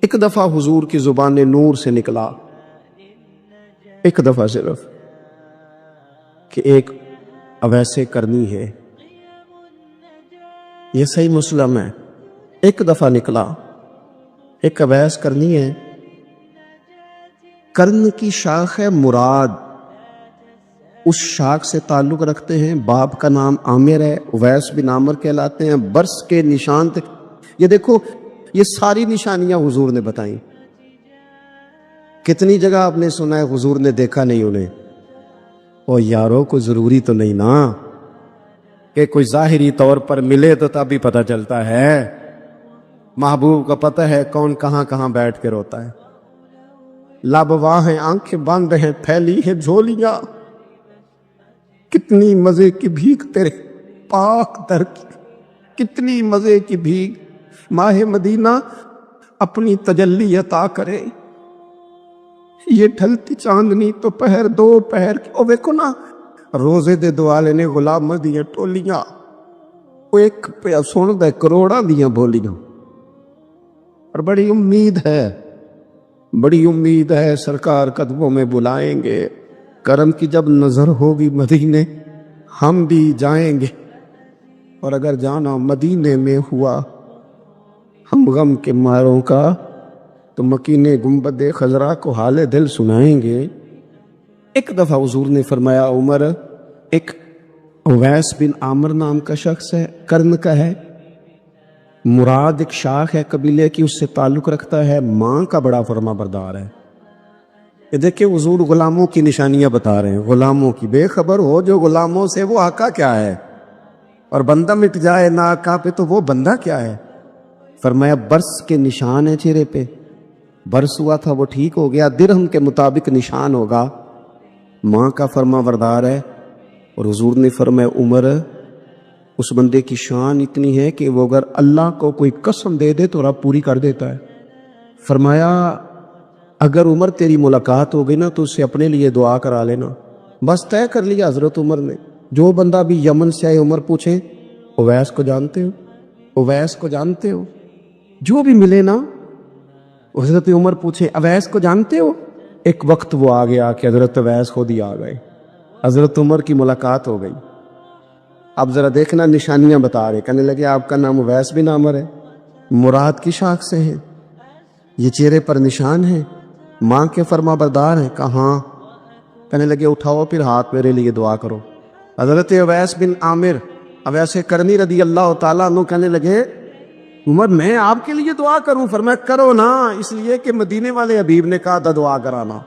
ایک دفعہ حضور کی زبان نور سے نکلا، ایک دفعہ صرف، کہ ایک اویسے کرنی ہے، یہ صحیح مسلم ہے، ایک دفعہ نکلا، ایک اویس کرنی ہے۔ کرن کی شاخ ہے مراد، اس شاخ سے تعلق رکھتے ہیں، باپ کا نام عامر ہے، اویس بن عامر کہلاتے ہیں، برس کے نشان تک۔ یہ دیکھو، یہ ساری نشانیاں حضور نے بتائیں۔ کتنی جگہ آپ نے سنا ہے حضور نے دیکھا نہیں انہیں؟ او یارو، کوئی ضروری تو نہیں نا کہ کوئی ظاہری طور پر ملے تو تب بھی پتہ چلتا ہے۔ محبوب کا پتہ ہے کون کہاں کہاں بیٹھ کے روتا ہے۔ لابواں ہیں، آنکھیں بند ہیں، پھیلی ہیں جھولیاں، کتنی مزے کی بھیک تیرے پاک در کی، کتنی مزے کی بھیک۔ ماہ مدینہ اپنی تجلی عطا کرے، یہ ڈھلتی چاندنی تو پہر دو پہر کی۔ او ویکھو نا، روزے دے دوالے نے غلام دیاں ٹولیاں، وہ ایک پہ سن دے کروڑاں دیاں بولیاں، اور بڑی امید ہے، بڑی امید ہے سرکار قدموں میں بلائیں گے۔ کرم کی جب نظر ہوگی مدینے ہم بھی جائیں گے، اور اگر جانا مدینے میں ہوا ہم غم کے ماروں کا تو مکینے گنبد خضرا کو حال دل سنائیں گے۔ ایک دفعہ حضور نے فرمایا، عمر، ایک اویس بن عامر نام کا شخص ہے، کرن کا ہے، مراد ایک شاخ ہے قبیلے کی، اس سے تعلق رکھتا ہے، ماں کا بڑا فرما بردار ہے۔ یہ دیکھیں حضور غلاموں کی نشانیاں بتا رہے ہیں، غلاموں کی۔ بے خبر ہو جو غلاموں سے وہ آقا کیا ہے، اور بندہ مٹ جائے نہ آقا پہ تو وہ بندہ کیا ہے۔ فرمایا برس کے نشان ہے چہرے پہ، برس ہوا تھا وہ ٹھیک ہو گیا، درہم کے مطابق نشان ہوگا، ماں کا فرما بردار ہے۔ اور حضور نے فرمایا، عمر، اس بندے کی شان اتنی ہے کہ وہ اگر اللہ کو کوئی قسم دے دے تو رب پوری کر دیتا ہے۔ فرمایا اگر عمر تیری ملاقات ہو گئی نا تو اس سے اپنے لیے دعا کرا لینا۔ بس طے کر لیا حضرت عمر نے۔ جو بندہ بھی یمن سے آئے، عمر پوچھیں اویس کو جانتے ہو، اویس کو جانتے ہو؟ جو بھی ملے نا، حضرت عمر پوچھے اویس کو جانتے ہو؟ ایک وقت وہ آ گیا کہ حضرت اویس خود ہی آ گئے، حضرت عمر کی ملاقات ہو گئی۔ اب ذرا دیکھنا، نشانیاں بتا رہے، کہنے لگے آپ کا نام اویس بن عامر ہے، مراد کی شاخ سے ہے، یہ چہرے پر نشان ہے، ماں کے فرما بردار ہیں۔ کہاں؟ کہنے لگے اٹھاؤ پھر ہاتھ میرے لیے دعا کرو۔ حضرت اویس بن عامر، اویس کرنی رضی اللہ تعالیٰ عنہ کہنے لگے، عمر میں آپ کے لیے دعا کروں؟ فرمایا کرو نا، اس لیے کہ مدینے والے حبیب نے کہا تھا دعا کرانا،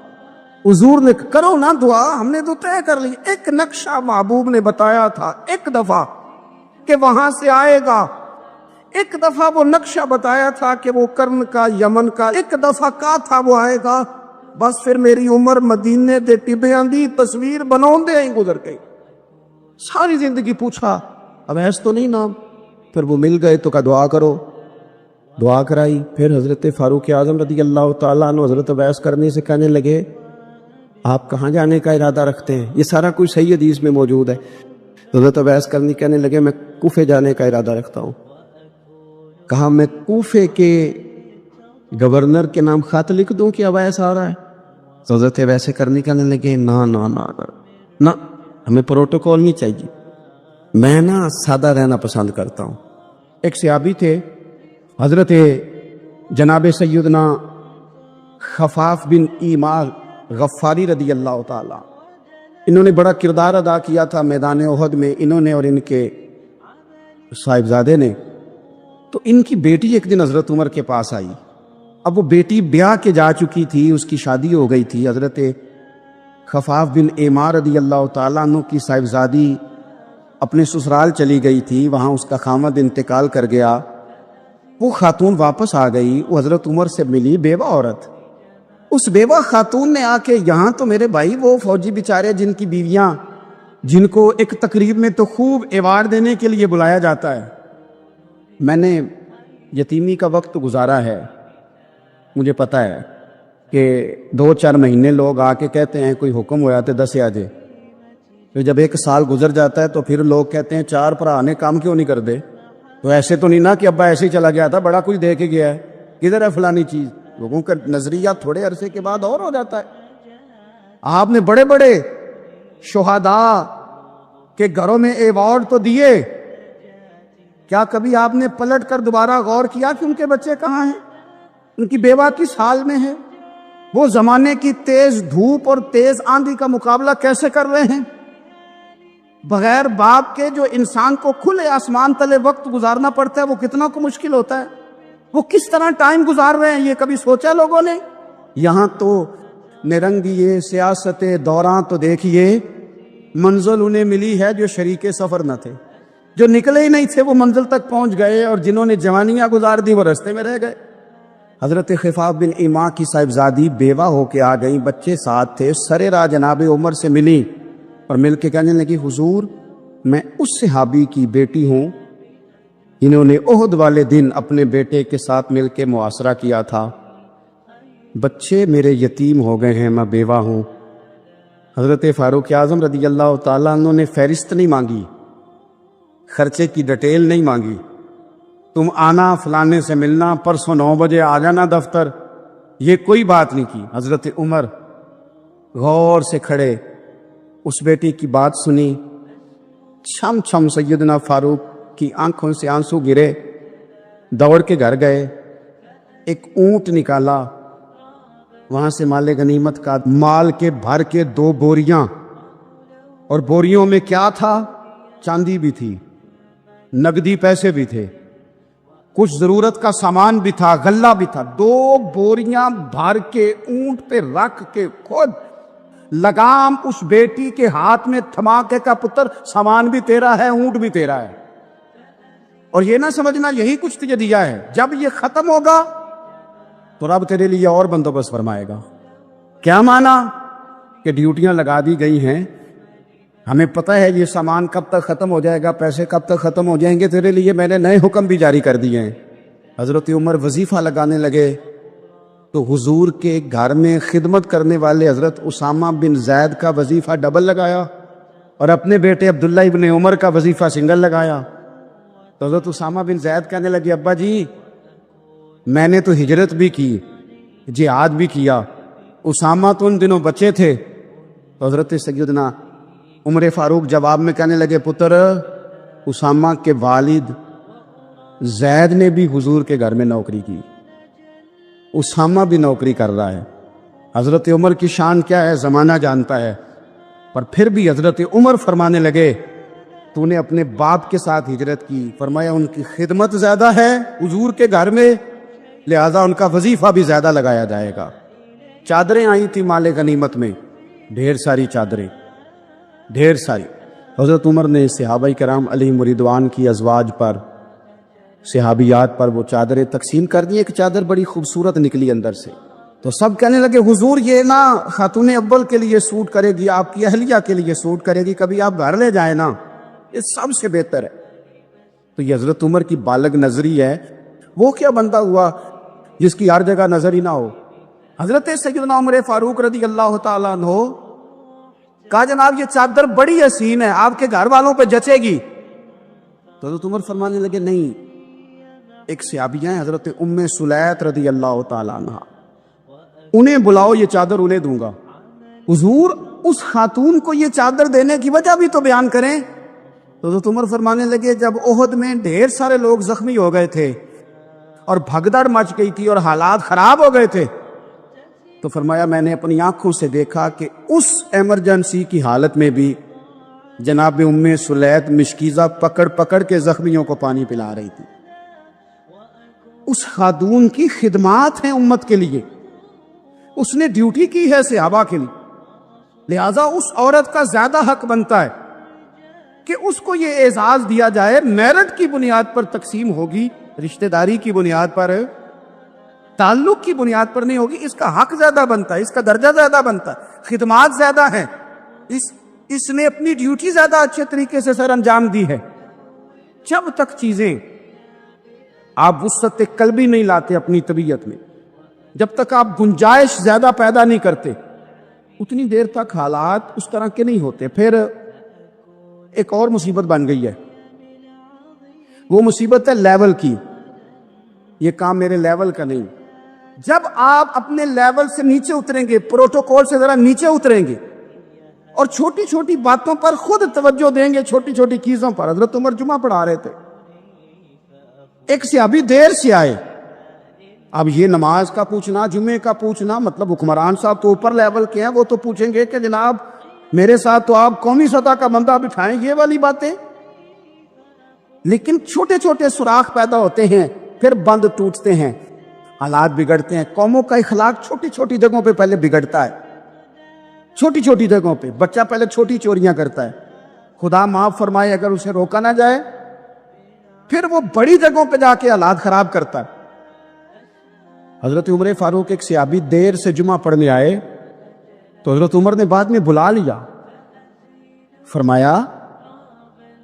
حضور نے کرو نا دعا، ہم نے تو طے کر لی۔ ایک نقشہ محبوب نے بتایا تھا ایک دفعہ کہ وہاں سے آئے گا، ایک دفعہ وہ نقشہ بتایا تھا کہ وہ کرن کا، یمن کا، ایک دفعہ کہا تھا وہ آئے گا۔ بس پھر میری عمر مدینے دے ٹبیاں دی تصویر بناؤں دے آئیں گزر گئی۔ ساری زندگی پوچھا اویس تو نہیں نام، پھر وہ مل گئے تو کہا دعا کرو، دعا کرائی۔ پھر حضرت فاروق اعظم رضی اللہ تعالیٰ عنہ حضرت اویس کرنے سے کہنے لگے آپ کہاں جانے کا ارادہ رکھتے ہیں؟ یہ سارا کچھ صحیح حدیث میں موجود ہے۔ حضرت اویس کرنی کہنے لگے میں کوفے جانے کا ارادہ رکھتا ہوں۔ کہا میں کوفے کے گورنر کے نام خط لکھ دوں کہ اویس آ رہا ہے؟ تو حضرت اویس کرنی کہنے لگے نا نا نا نا، ہمیں پروٹوکول نہیں چاہیے، میں نا سادہ رہنا پسند کرتا ہوں۔ ایک صحابی تھے حضرت جناب سیدنا خفاف بن ایمار غفاری رضی اللہ تعالی، انہوں نے بڑا کردار ادا کیا تھا میدان احد میں، انہوں نے اور ان کے صاحبزادے نے۔ تو ان کی بیٹی ایک دن حضرت عمر کے پاس آئی، اب وہ بیٹی بیاہ کے جا چکی تھی، اس کی شادی ہو گئی تھی۔ حضرت خفاف بن ایمار رضی اللہ تعالیٰ عنہ کی صاحبزادی اپنے سسرال چلی گئی تھی، وہاں اس کا خامد انتقال کر گیا۔ وہ خاتون واپس آ گئی، وہ حضرت عمر سے ملی، بیوہ عورت۔ اس بیوہ خاتون نے آ کے یہاں تو میرے بھائی وہ فوجی بیچارے جن کی بیویاں، جن کو ایک تقریب میں تو خوب ایوارڈ دینے کے لیے بلایا جاتا ہے، میں نے یتیمی کا وقت گزارا ہے، مجھے پتہ ہے کہ 2-4 مہینے لوگ آ کے کہتے ہیں کوئی حکم ہوا تو دس آجے، پھر جب 1 سال گزر جاتا ہے تو پھر لوگ کہتے ہیں 4 بھرا نے کام کیوں نہیں کر دے؟ تو ایسے تو نہیں نا کہ ابا ایسے ہی چلا گیا تھا، بڑا کچھ دے کے گیا ہے، کدھر ہے فلانی چیز؟ لوگوں کا نظریہ تھوڑے عرصے کے بعد اور ہو جاتا ہے۔ آپ نے بڑے بڑے شہداء کے گھروں میں ایوارڈ تو دیے، کیا کبھی آپ نے پلٹ کر دوبارہ غور کیا کہ ان کے بچے کہاں ہیں، ان کی بیوہ کس حال میں ہے، وہ زمانے کی تیز دھوپ اور تیز آندھی کا مقابلہ کیسے کر رہے ہیں؟ بغیر باپ کے جو انسان کو کھلے آسمان تلے وقت گزارنا پڑتا ہے وہ کتنا کو مشکل ہوتا ہے، وہ کس طرح ٹائم گزار رہے ہیں، یہ کبھی سوچا لوگوں نے؟ یہاں تو نرنگیے سیاست دوران تو دیکھیے منزل انہیں ملی ہے جو شریک سفر نہ تھے، جو نکلے ہی نہیں تھے وہ منزل تک پہنچ گئے، اور جنہوں نے جوانیاں گزار دی وہ رستے میں رہ گئے۔ حضرت خفاف بن ایما کی صاحبزادی بیوہ ہو کے آ گئی، بچے ساتھ تھے، سرے راہ جناب عمر سے ملی اور مل کے کہنے لگی حضور میں اس صحابی کی بیٹی ہوں جنہوں نے احد والے دن اپنے بیٹے کے ساتھ مل کے معاشرہ کیا تھا، بچے میرے یتیم ہو گئے ہیں، میں بیوہ ہوں۔ حضرت فاروق اعظم رضی اللہ تعالیٰ عنہ نے فہرست نہیں مانگی، خرچے کی ڈیٹیل نہیں مانگی، تم آنا فلانے سے ملنا، پرسوں 9 بجے آ جانا دفتر، یہ کوئی بات نہیں کی۔ حضرت عمر غور سے کھڑے، اس بیٹی کی بات سنی، چھم چھم سیدنا فاروق کی آنکھوں سے آنسو گرے، دوڑ کے گھر گئے، ایک اونٹ نکالا، وہاں سے مال غنیمت کا مال کے بھر کے 2 بوریاں، اور بوریوں میں کیا تھا؟ چاندی بھی تھی، نقدی پیسے بھی تھے، کچھ ضرورت کا سامان بھی تھا، غلہ بھی تھا، 2 بوریاں بھر کے اونٹ پہ رکھ کے خود لگام اس بیٹی کے ہاتھ میں تھما کے کا پتر سامان بھی تیرا ہے، اونٹ بھی تیرا ہے، اور یہ نہ سمجھنا یہی کچھ تجھے دیا ہے، جب یہ ختم ہوگا تو رب تیرے لیے اور بندوبست فرمائے گا۔ کیا مانا کہ ڈیوٹیاں لگا دی گئی ہیں، ہمیں پتہ ہے یہ سامان کب تک ختم ہو جائے گا، پیسے کب تک ختم ہو جائیں گے، تیرے لیے میں نے نئے حکم بھی جاری کر دیے ہیں۔ حضرت عمر وظیفہ لگانے لگے تو حضور کے گھر میں خدمت کرنے والے حضرت اسامہ بن زید کا وظیفہ ڈبل لگایا اور اپنے بیٹے عبداللہ ابن عمر کا وظیفہ سنگل لگایا۔ تو حضرت اسامہ بن زید کہنے لگے ابا جی میں نے تو ہجرت بھی کی، جہاد بھی کیا، اسامہ تو ان دنوں بچے تھے۔ تو حضرت سیدنا عمر فاروق جواب میں کہنے لگے پتر اسامہ کے والد زید نے بھی حضور کے گھر میں نوکری کی، اسامہ بھی نوکری کر رہا ہے۔ حضرت عمر کی شان کیا ہے زمانہ جانتا ہے، پر پھر بھی حضرت عمر فرمانے لگے تو نے اپنے باپ کے ساتھ ہجرت کی، فرمایا ان کی خدمت زیادہ ہے حضور کے گھر میں، لہذا ان کا وظیفہ بھی زیادہ لگایا جائے گا۔ چادریں آئی تھی مال غنیمت میں، ڈھیر ساری چادریں، ڈھیر ساری۔ حضرت عمر نے صحابہ کرام علیہم رضوان کی ازواج پر، صحابیات پر وہ چادریں تقسیم کر دی، ایک چادر بڑی خوبصورت نکلی اندر سے، تو سب کہنے لگے حضور یہ نہ خاتون اول کے لیے سوٹ کرے گی، آپ کی اہلیہ کے لیے سوٹ کرے گی، کبھی آپ گھر لے جائیں نا، یہ سب سے بہتر ہے۔ تو یہ حضرت عمر کی بالغ نظری ہے، وہ کیا بندہ ہوا جس کی ہر جگہ نظر ہی نہ ہو۔ حضرت سیدنا عمر فاروق رضی اللہ تعالیٰ عنہ کہا جناب یہ چادر بڑی حسین ہے، آپ کے گھر والوں پہ جچے گی۔ تو حضرت عمر فرمانے لگے نہیں، ایک صحابیہ ہیں حضرت ام سلیت رضی اللہ تعالیٰ عنہ، انہیں بلاؤ، یہ چادر انہیں دوں گا۔ حضور اس خاتون کو یہ چادر دینے کی وجہ بھی تو بیان کریں۔ تو حضرت عمر فرمانے لگے جب احد میں ڈھیر سارے لوگ زخمی ہو گئے تھے اور بھگدڑ مچ گئی تھی اور حالات خراب ہو گئے تھے، تو فرمایا میں نے اپنی آنکھوں سے دیکھا کہ اس ایمرجنسی کی حالت میں بھی جناب ام سلیت مشکیزہ پکڑ پکڑ کے زخمیوں کو پانی پلا رہی تھی۔ اس خاتون کی خدمات ہیں امت کے لیے، اس نے ڈیوٹی کی ہے صحابہ کے لیے، لہذا اس عورت کا زیادہ حق بنتا ہے کہ اس کو یہ اعزاز دیا جائے۔ میرٹ کی بنیاد پر تقسیم ہوگی، رشتہ داری کی بنیاد پر، تعلق کی بنیاد پر نہیں ہوگی، اس کا حق زیادہ بنتا ہے، اس کا درجہ زیادہ بنتا ہے، خدمات زیادہ ہیں، اس نے اپنی ڈیوٹی زیادہ اچھے طریقے سے سر انجام دی ہے۔ جب تک چیزیں آپ وسعت قلبی نہیں لاتے اپنی طبیعت میں، جب تک آپ گنجائش زیادہ پیدا نہیں کرتے، اتنی دیر تک حالات اس طرح کے نہیں ہوتے۔ پھر ایک اور مصیبت بن گئی ہے، وہ مصیبت ہے لیول کی، یہ کام میرے لیول کا نہیں، جب آپ اپنے لیول سے نیچے اتریں گے، پروٹوکول سے ذرا نیچے اتریں گے اور چھوٹی چھوٹی باتوں پر خود توجہ دیں گے، چھوٹی چھوٹی چیزوں پر. حضرت عمر جمعہ پڑھا رہے تھے، ایک صحابی دیر سے آئے. اب یہ نماز کا پوچھنا، جمعے کا پوچھنا، مطلب حکمران صاحب تو اوپر لیول کے ہیں، وہ تو پوچھیں گے کہ جناب میرے ساتھ تو آپ قومی سطح کا بندہ بٹھائیں، یہ والی باتیں. لیکن چھوٹے چھوٹے سوراخ پیدا ہوتے ہیں، پھر بند ٹوٹتے ہیں، حالات بگڑتے ہیں. قوموں کا اخلاق چھوٹی چھوٹی جگہوں پہ پہلے بگڑتا ہے. چھوٹی چھوٹی جگہوں پہ بچہ پہلے چھوٹی چوریاں کرتا ہے، خدا معاف فرمائے اگر اسے روکا نہ جائے، پھر وہ بڑی جگہوں پہ جا کے حالات خراب کرتا ہے. حضرت عمر فاروق ایک صحابی دیر سے جمعہ پڑھنے آئے تو حضرت عمر نے بعد میں بلا لیا، فرمایا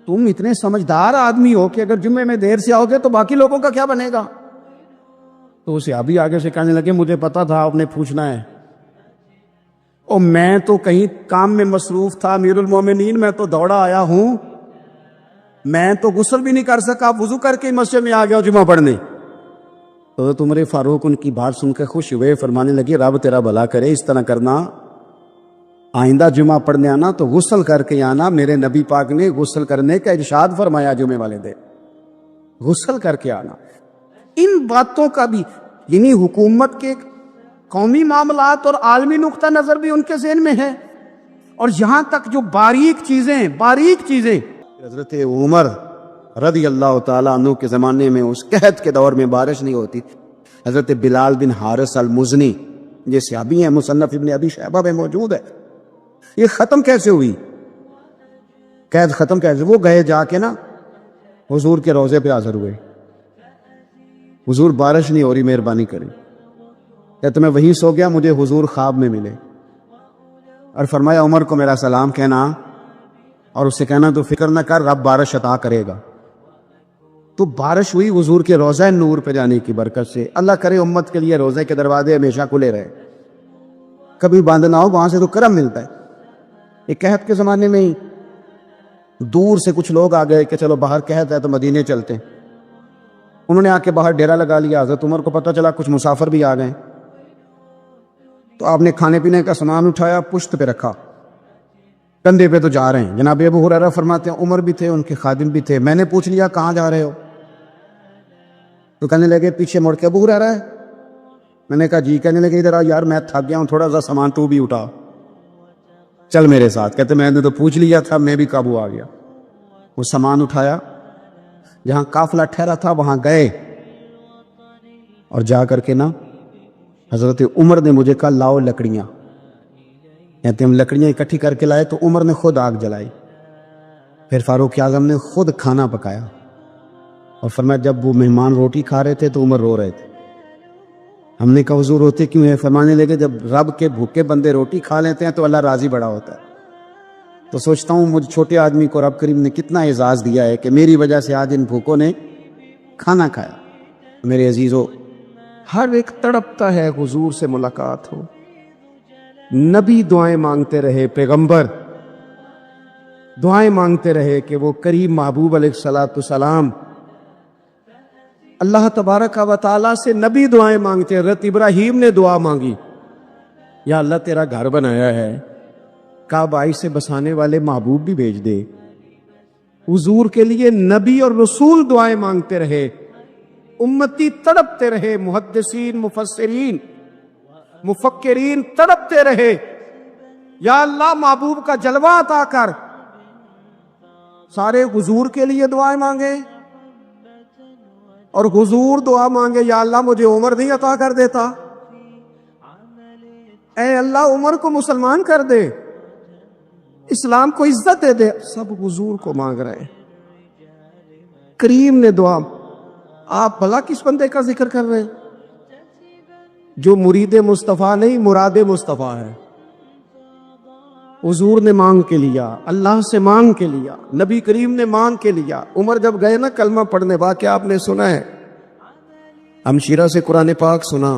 تم اتنے سمجھدار آدمی ہو کہ اگر جمعے میں دیر سے آؤ گے تو باقی لوگوں کا کیا بنے گا؟ تو صحابی آگے سے کہنے لگے مجھے پتا تھا آپ نے پوچھنا ہے، اور میں تو کہیں کام میں مصروف تھا امیر المومنین، میں تو دوڑا آیا ہوں، میں تو غسل بھی نہیں کر سکا، وضو کر کے مسجد میں آ گیا جمعہ پڑھنے. تو حضرت عمر فاروق ان کی بات سن کے خوش ہوئے، فرمانے لگے رب تیرا بھلا کرے، اس طرح کرنا، آئندہ جمعہ پڑھنے آنا تو غسل کر کے آنا. میرے نبی پاک نے غسل کرنے کا ارشاد فرمایا جمعے والے دن، غسل کر کے آنا. ان باتوں کا بھی، یعنی حکومت کے قومی معاملات اور عالمی نقطہ نظر بھی ان کے ذہن میں ہے، اور یہاں تک جو باریک چیزیں حضرت عمر رضی اللہ تعالیٰ عنہ کے زمانے میں اس قحط کے دور میں بارش نہیں ہوتی. حضرت بلال بن حارث المزنی، یہ صحابی ہیں، مصنف ابن ابی شیبہ میں موجود ہے. یہ ختم کیسے ہوئی؟ قید ختم کیسے؟ وہ گئے جا کے نا حضور کے روضے پہ حاضر ہوئے، حضور بارش نہیں ہو رہی، مہربانی کریں. کہتے میں وہیں سو گیا، مجھے حضور خواب میں ملے اور فرمایا عمر کو میرا سلام کہنا اور اس سے کہنا تو فکر نہ کر، رب بارش عطا کرے گا. تو بارش ہوئی حضور کے روضہ نور پہ جانے کی برکت سے. اللہ کرے امت کے لیے روضے کے دروازے ہمیشہ کھلے رہے، کبھی بند نہ ہو، وہاں سے تو کرم ملتا ہے. ایک قحط کے زمانے میں ہی دور سے کچھ لوگ آ گئے کہ چلو باہر قحط ہے تو مدینے چلتے ہیں. انہوں نے آ کے باہر ڈیرا لگا لیا. حضرت عمر کو پتہ چلا کچھ مسافر بھی آ گئے، تو آپ نے کھانے پینے کا سامان اٹھایا، پشت پہ رکھا، کندھے پہ تو جا رہے ہیں. جناب ابو ہریرہ فرماتے ہیں عمر بھی تھے، ان کے خادم بھی تھے. میں نے پوچھ لیا کہاں جا رہے ہو؟ تو کہنے لگے پیچھے مڑ کے ابو ہریرہ ہے. میں نے کہا جی. کہنے لگے ادھر آ یار، میں تھک گیا ہوں، تھوڑا سا سامان تو بھی اٹھا، چل میرے ساتھ. کہتے میں نے تو پوچھ لیا تھا، میں بھی قابو آ گیا. وہ سامان اٹھایا، جہاں قافلہ ٹھہرا تھا وہاں گئے، اور جا کر کے نا حضرت عمر نے مجھے کہا لاؤ لکڑیاں. کہتے ہم لکڑیاں اکٹھی کر کے لائے تو عمر نے خود آگ جلائی. پھر فاروق اعظم نے خود کھانا پکایا، اور فرمایا جب وہ مہمان روٹی کھا رہے تھے تو عمر رو رہے تھے. ہم نے کہا حضور روتے کیوں ہیں؟ فرمانے لگے جب رب کے بھوکے بندے روٹی کھا لیتے ہیں تو اللہ راضی بڑا ہوتا ہے. تو سوچتا ہوں مجھ چھوٹے آدمی کو رب کریم نے کتنا اعزاز دیا ہے کہ میری وجہ سے آج ان بھوکوں نے کھانا کھایا. میرے عزیزو، ہر ایک تڑپتا ہے حضور سے ملاقات ہو. نبی دعائیں مانگتے رہے، پیغمبر دعائیں مانگتے رہے کہ وہ کریم محبوب علیہ السلام. اللہ تبارک و تعالیٰ سے نبی دعائیں مانگتے. حضرت ابراہیم نے دعا مانگی، یا اللہ تیرا گھر بنایا ہے، کعبہ سے بسانے والے محبوب بھی بھیج دے. حضور کے لیے نبی اور رسول دعائیں مانگتے رہے، امتی تڑپتے رہے، محدثین، مفسرین، مفکرین تڑپتے رہے، یا اللہ محبوب کا جلوہ عطا کر. سارے حضور کے لیے دعائیں مانگے، اور حضور دعا مانگے یا اللہ مجھے عمر نہیں عطا کر دیتا، اے اللہ عمر کو مسلمان کر دے، اسلام کو عزت دے دے. سب حضور کو مانگ رہے ہیں. کریم نے دعا. آپ بھلا کس بندے کا ذکر کر رہے ہیں جو مرید مصطفیٰ نہیں مراد مصطفیٰ ہے؟ حضور نے مانگ کے لیا، اللہ سے مانگ کے لیا، نبی کریم نے مانگ کے لیا. عمر جب گئے نا کلمہ پڑھنے، واقعہ آپ نے سنا ہے، ہمشیرہ سے قرآن پاک سنا،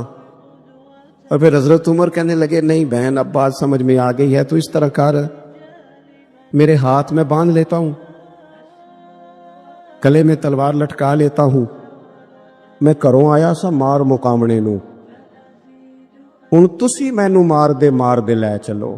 اور پھر حضرت عمر کہنے لگے نہیں بہن اب بات سمجھ میں آ گئی ہے تو اس طرح کر، میرے ہاتھ میں باندھ لیتا ہوں، گلے میں تلوار لٹکا لیتا ہوں، میں کروں آیا سا مار مقامنے نو. ਹੁਣ ਤੁਸੀਂ ਮੈਨੂੰ ਮਾਰ ਦੇ ਲੈ ਚਲੋ।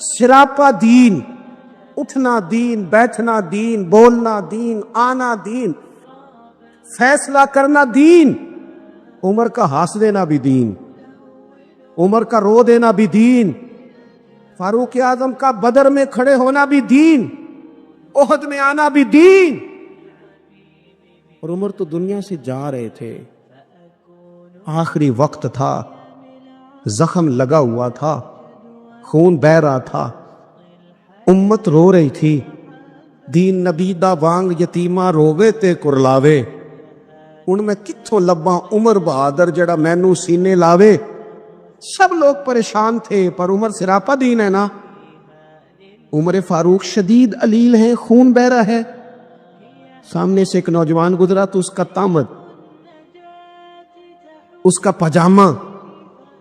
سراپا دین، اٹھنا دین، بیٹھنا دین، بولنا دین، آنا دین، فیصلہ کرنا دین، عمر کا ہنس دینا بھی دین، عمر کا رو دینا بھی دین، فاروق اعظم کا بدر میں کھڑے ہونا بھی دین، احد میں آنا بھی دین۔ اور عمر تو دنیا سے جا رہے تھے، آخری وقت تھا، زخم لگا ہوا تھا، خون بہ رہا تھا، امت رو رہی تھی، دین نبی دا وانگ یتیمہ رووے تے کرلاوے، ان میں کتھوں لباں عمر بہادر جڑا مینوں سینے لاوے۔ سب لوگ پریشان تھے، پر عمر سراپا دین ہے نا۔ عمر فاروق شدید علیل ہیں، خون بہ رہا ہے، سامنے سے ایک نوجوان گزرا تو اس کا تامد، اس کا پاجامہ،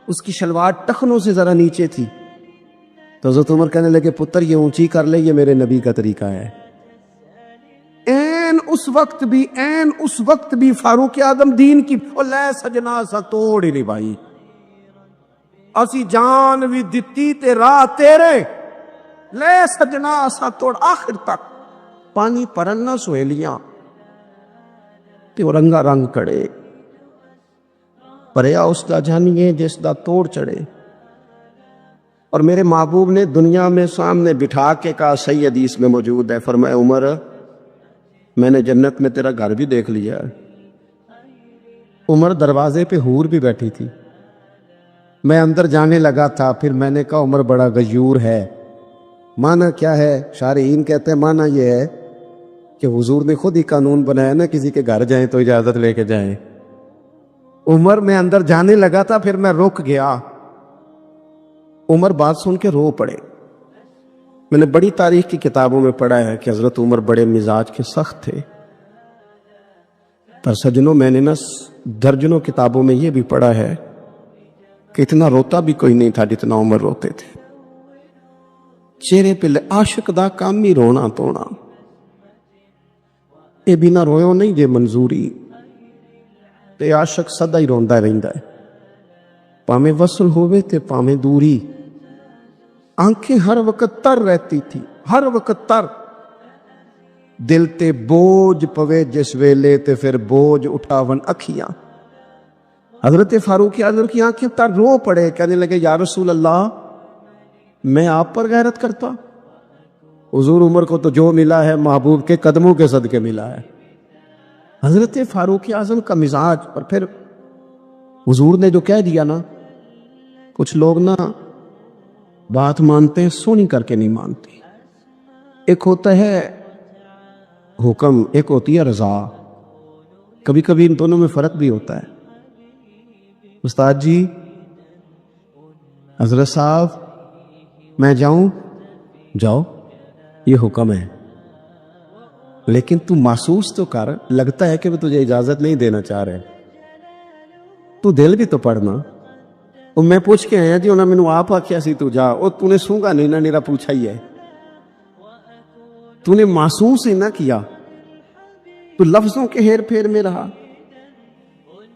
اس کی شلوار ٹخنوں سے ذرا نیچے تھی، تو حضرت عمر کہنے لگے پتر یہ اونچی کر لے، یہ میرے نبی کا طریقہ ہے۔ این اس وقت بھی فاروق اعظم دین کی لے سجنا سا توڑ ہی نہیں بھائی، اسی جان بھی دتی تے راہ تیرے، لے سجنا سا توڑ، آخر تک پانی پرن نہ سہیلیاں تے رنگا رنگ کڑے، پریا اس دا جانیے جس دا توڑ چڑھے۔ اور میرے محبوب نے دنیا میں سامنے بٹھا کے کہا، صحیح حدیث میں موجود ہے، فرمایا عمر میں نے جنت میں تیرا گھر بھی دیکھ لیا۔ عمر دروازے پہ حور بھی بیٹھی تھی، میں اندر جانے لگا تھا، پھر میں نے کہا عمر بڑا غیور ہے۔ معنی کیا ہے؟ شارحین کہتے ہیں معنی یہ ہے کہ حضور نے خود ہی قانون بنایا نا، کسی کے گھر جائیں تو اجازت لے کے جائیں۔ عمر میں اندر جانے لگا تھا، پھر میں رک گیا۔ عمر بات سن کے رو پڑے۔ میں نے بڑی تاریخ کی کتابوں میں پڑھا ہے کہ حضرت عمر بڑے مزاج کے سخت تھے، پر سجنوں میں نے نا درجنوں کتابوں میں یہ بھی پڑھا ہے کہ اتنا روتا بھی کوئی نہیں تھا جتنا عمر روتے تھے۔ چہرے پہ عاشق دا کام ہی رونا تونا، اے بنا رویو نہیں جے منظوری، تے عاشق سدا ہی روندا رہندا ہے، پامیں وصل ہوئے تے پامیں دوری۔ آنکھیں ہر وقت تر رہتی تھی، ہر وقت تر، دل تے بوجھ پوے جس ویلے تے پھر بوجھ اٹھاون اکھیاں۔ حضرت فاروق اعظم کی آنکھیں تر، رو پڑے، کہنے لگے یا رسول اللہ میں آپ پر غیرت کرتا؟ حضور عمر کو تو جو ملا ہے محبوب کے قدموں کے صدقے ملا ہے۔ حضرت فاروق اعظم کا مزاج، اور پھر حضور نے جو کہہ دیا نا، کچھ لوگ نا بات مانتے ہیں سونی کر کے نہیں مانتے۔ ایک ہوتا ہے حکم، ایک ہوتی ہے رضا، کبھی کبھی ان دونوں میں فرق بھی ہوتا ہے۔ استاد جی، حضرت صاحب میں جاؤں؟ جاؤ، یہ حکم ہے، لیکن تو محسوس تو کر، لگتا ہے کہ وہ تجھے اجازت نہیں دینا چاہ رہے، تو دل بھی تو پڑھنا۔ اور میں پوچھ کے آیا جی انہوں نے مینوں آپ آکھیا سی تو جا، اور تو نے سونگا نہیں نہ، میرا پوچھا ہی ہے، تو نے محسوس ہی نہ کیا، تو لفظوں کے ہیر پھیر میں رہا،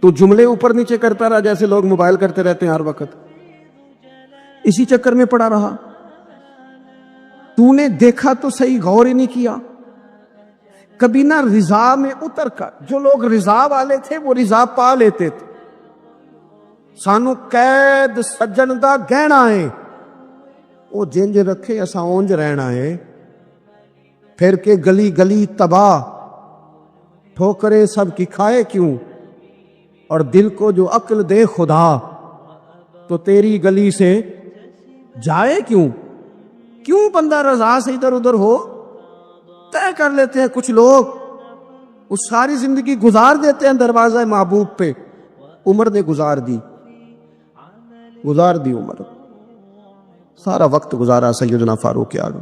تو جملے اوپر نیچے کرتا رہا جیسے لوگ موبائل کرتے رہتے ہیں ہر وقت، اسی چکر میں پڑا رہا۔ تو نے دیکھا تو صحیح، غور ہی نہیں کیا کبھی نہ رضا میں اتر کر۔ جو لوگ رضا والے تھے وہ رضا پا لیتے تھے۔ سانو قید سجن دا گہنا ہے، وہ جنج رکھے اسا اونج رہنا ہے، پھر کے گلی گلی تباہ، ٹھوکرے سب کی کھائے کیوں، اور دل کو جو عقل دے خدا، تو تیری گلی سے جائے کیوں۔ کیوں بندہ رضا سے ادھر ادھر ہو؟ طے کر لیتے ہیں کچھ لوگ، وہ ساری زندگی گزار دیتے ہیں دروازہ محبوب پہ۔ عمر نے گزار دی عمر، سارا وقت گزارا سیدنا فاروق اعظم،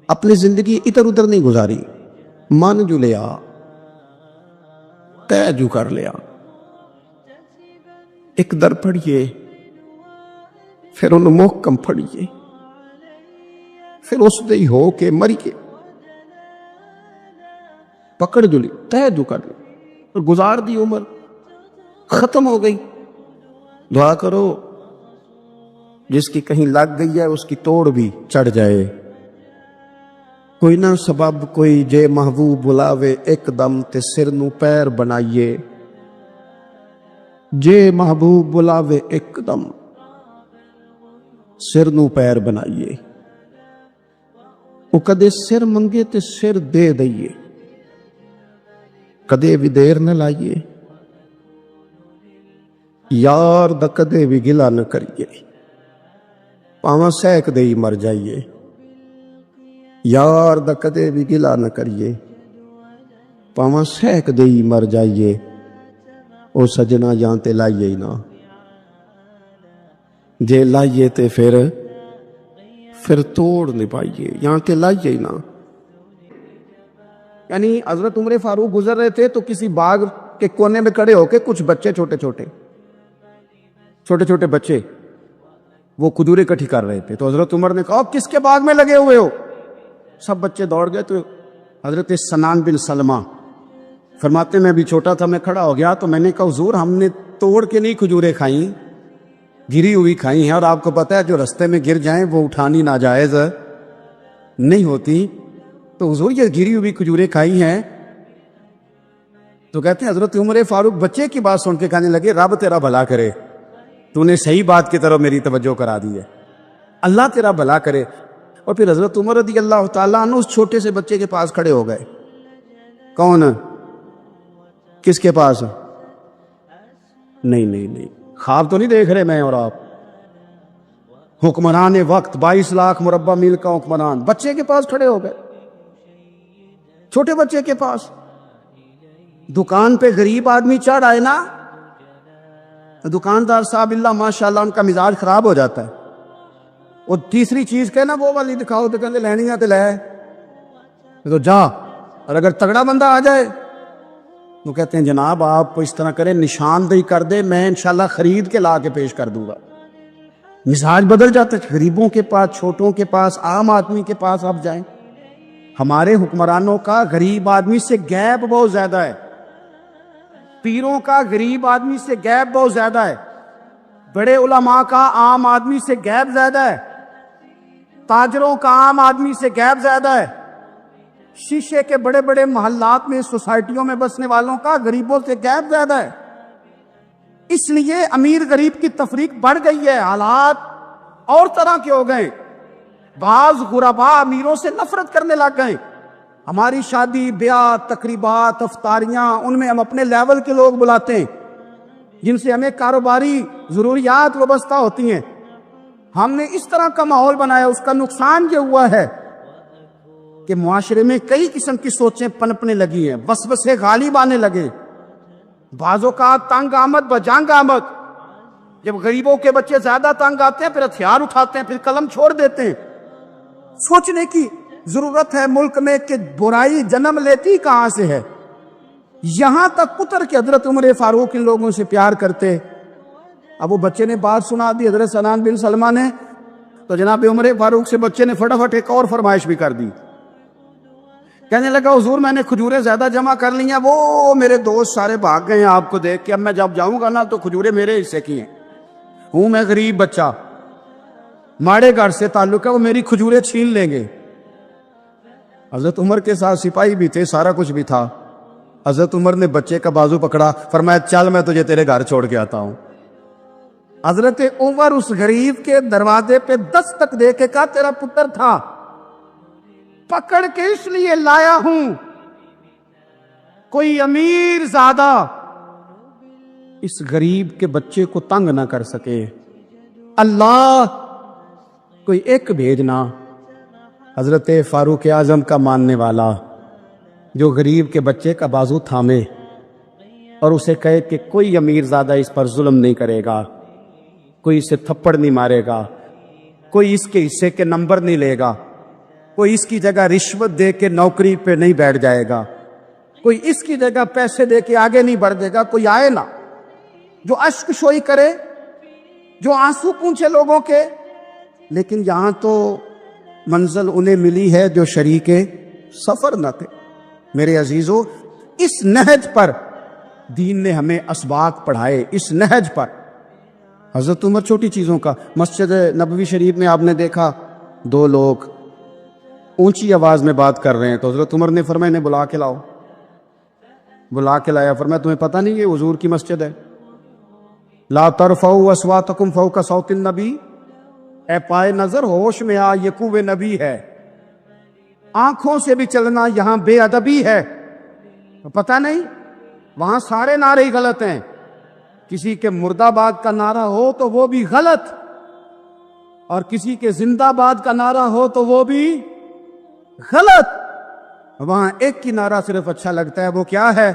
اپنی زندگی ادھر ادھر نہیں گزاری، مان جو لیا، طے جو کر لیا۔ ایک در پڑھیے، پھر انہوں محکم پڑھیے، پھر اس دے ہو کے مریے، پکڑ جو لی، طے جو کر لی، اور گزار دی عمر، ختم ہو گئی۔ دعا کرو جس کی کہیں لگ گئی ہے اس کی توڑ بھی چڑھ جائے. کوئی نہ سبب کوئی جے محبوب بلاوے ایک دم تے سر نو پیر بنائیے. جے محبوب بلاوے ایک دم سر نو پیر بنائیے. وہ کدے سر منگے تے سر دے دئیے, کدے بھی دیر نہ لائیے. یار دا کدے بھی گلا نہ کریے, پاواں سیک دے ہی مر جائیے. یار دا کدے بھی گلا نہ کریے, پاواں سیک دے ہی مر جائیے. او سجنا یہاں تے لائیے ہی نہ, جے لائیے تے پھر توڑ نہیں پائیے, یہاں تے لائیے ہی نہ. یعنی حضرت عمر فاروق گزر رہے تھے تو کسی باغ کے کونے میں کھڑے ہو کے کچھ بچے چھوٹے چھوٹے بچے وہ کھجوریں اکٹھی کر رہے تھے. تو حضرت عمر نے کہا کس کے باغ میں لگے ہوئے ہو؟ سب بچے دوڑ گئے. تو حضرت سنان بن سلمہ فرماتے میں بھی چھوٹا تھا, میں کھڑا ہو گیا تو میں نے کہا حضور ہم نے توڑ کے نہیں کھجوریں کھائیں, گری ہوئی کھائی ہیں, اور آپ کو پتہ ہے جو رستے میں گر جائیں وہ اٹھانی ناجائز نہیں ہوتی. تو حضور یہ گری ہوئی کھجوریں کھائی ہیں. تو کہتے ہیں حضرت عمر فاروق بچے کی بات سن کے کہنے لگے رب تیرا بھلا کرے, تو نے صحیح بات کی طرف میری توجہ کرا دی ہے, اللہ تیرا بھلا کرے. اور پھر حضرت عمر رضی اللہ تعالیٰ عنہ اس چھوٹے سے بچے کے پاس کھڑے ہو گئے. کون؟ کس کے پاس؟ نہیں, خواب تو نہیں دیکھ رہے میں اور آپ. حکمران وقت 22 لاکھ مربع میل کا حکمران بچے کے پاس کھڑے ہو گئے, چھوٹے بچے کے پاس. دکان پہ غریب آدمی چڑھ آئے نا, دکاندار صاحب اللہ ماشاءاللہ ان کا مزاج خراب ہو جاتا ہے. وہ تیسری چیز کہ نا وہ والی دکھاؤ تو کہتے لینی ہے تو لے, تو جا. اور اگر تگڑا بندہ آ جائے تو کہتے ہیں جناب آپ اس طرح کریں نشاندہی کر دے, میں انشاءاللہ خرید کے لا کے پیش کر دوں گا. مزاج بدل جاتا ہے. غریبوں کے پاس, چھوٹوں کے پاس, عام آدمی کے پاس آپ جائیں. ہمارے حکمرانوں کا غریب آدمی سے گیپ بہت زیادہ ہے, پیروں کا غریب آدمی سے گیپ بہت زیادہ ہے, بڑے علماء کا عام آدمی سے گیپ زیادہ ہے, تاجروں کا عام آدمی سے گیپ زیادہ ہے, شیشے کے بڑے بڑے محلات میں سوسائٹیوں میں بسنے والوں کا غریبوں سے گیپ زیادہ ہے. اس لیے امیر غریب کی تفریق بڑھ گئی ہے, حالات اور طرح کے ہو گئے. بعض غربا امیروں سے نفرت کرنے لگ گئے. ہماری شادی بیاہ تقریبات افطاریاں ان میں ہم اپنے لیول کے لوگ بلاتے ہیں جن سے ہمیں کاروباری ضروریات وابستہ ہوتی ہیں. ہم نے اس طرح کا ماحول بنایا, اس کا نقصان یہ ہوا ہے کہ معاشرے میں کئی قسم کی سوچیں پنپنے لگی ہیں, وسوسے غالب آنے لگے. بعضوں کا تنگ آمد بجنگ آمد. جب غریبوں کے بچے زیادہ تنگ آتے ہیں پھر ہتھیار اٹھاتے ہیں, پھر قلم چھوڑ دیتے ہیں. سوچنے کی ضرورت ہے ملک میں کہ برائی جنم لیتی کہاں سے ہے. یہاں تک پتر کے حضرت عمر فاروق ان لوگوں سے پیار کرتے. اب وہ بچے نے بات سنا دی حضرت سنان بن سلمہ نے, تو جناب عمر فاروق سے بچے نے فٹافٹ ایک اور فرمائش بھی کر دی. کہنے لگا حضور میں نے کھجوریں زیادہ جمع کر لی ہیں, وہ میرے دوست سارے بھاگ گئے ہیں آپ کو دیکھ کے, اب میں جب جاؤں گا نا تو کھجوریں میرے حصے کی ہیں. ہوں میں غریب بچہ, ماڑے گھر سے تعلق ہے, وہ میری کھجوریں چھین لیں گے. حضرت عمر کے ساتھ سپاہی بھی تھے, سارا کچھ بھی تھا. حضرت عمر نے بچے کا بازو پکڑا, فرمایا چل میں تجھے تیرے گھر چھوڑ کے آتا ہوں. حضرت عمر اس غریب کے دروازے پہ دستک دے کے کہا تیرا پتر تھا, پکڑ کے اس لیے لایا ہوں کوئی امیر زادہ اس غریب کے بچے کو تنگ نہ کر سکے. اللہ کوئی ایک بھیجنا حضرت فاروق اعظم کا ماننے والا جو غریب کے بچے کا بازو تھامے اور اسے کہے کہ کوئی امیر زادہ اس پر ظلم نہیں کرے گا, کوئی اسے تھپڑ نہیں مارے گا, کوئی اس کے حصے کے نمبر نہیں لے گا, کوئی اس کی جگہ رشوت دے کے نوکری پہ نہیں بیٹھ جائے گا, کوئی اس کی جگہ پیسے دے کے آگے نہیں بڑھ دے گا. کوئی آئے نا جو اشک شوئی کرے, جو آنسو پونچھے لوگوں کے. لیکن یہاں تو منزل انہیں ملی ہے جو شریک سفر نہ تھے. میرے عزیزو, اس نہج پر دین نے ہمیں اسباق پڑھائے, اس نہج پر حضرت عمر چھوٹی چیزوں کا، مسجد نبوی شریف میں آپ نے دیکھا دو لوگ اونچی آواز میں بات کر رہے ہیں، تو حضرت عمر نے فرمایا انہیں بلا کے لاؤ، بلا کے لایا، فرمایا تمہیں پتہ نہیں یہ حضور کی مسجد ہے؟ لا ترفعوا اصواتکم فوق صوت النبی، اے پائے نظر ہوش میں آ، یہ کوہ نبی ہے، آنکھوں سے بھی چلنا یہاں بے ادبی ہے۔ پتہ نہیں وہاں سارے نعرے ہی غلط ہیں، کسی کے مرد آباد کا نعرہ ہو تو وہ بھی غلط، اور کسی کے زندہ آباد کا نعرہ ہو تو وہ بھی غلط۔ وہاں ایک کی نعرہ صرف اچھا لگتا ہے، وہ کیا ہے؟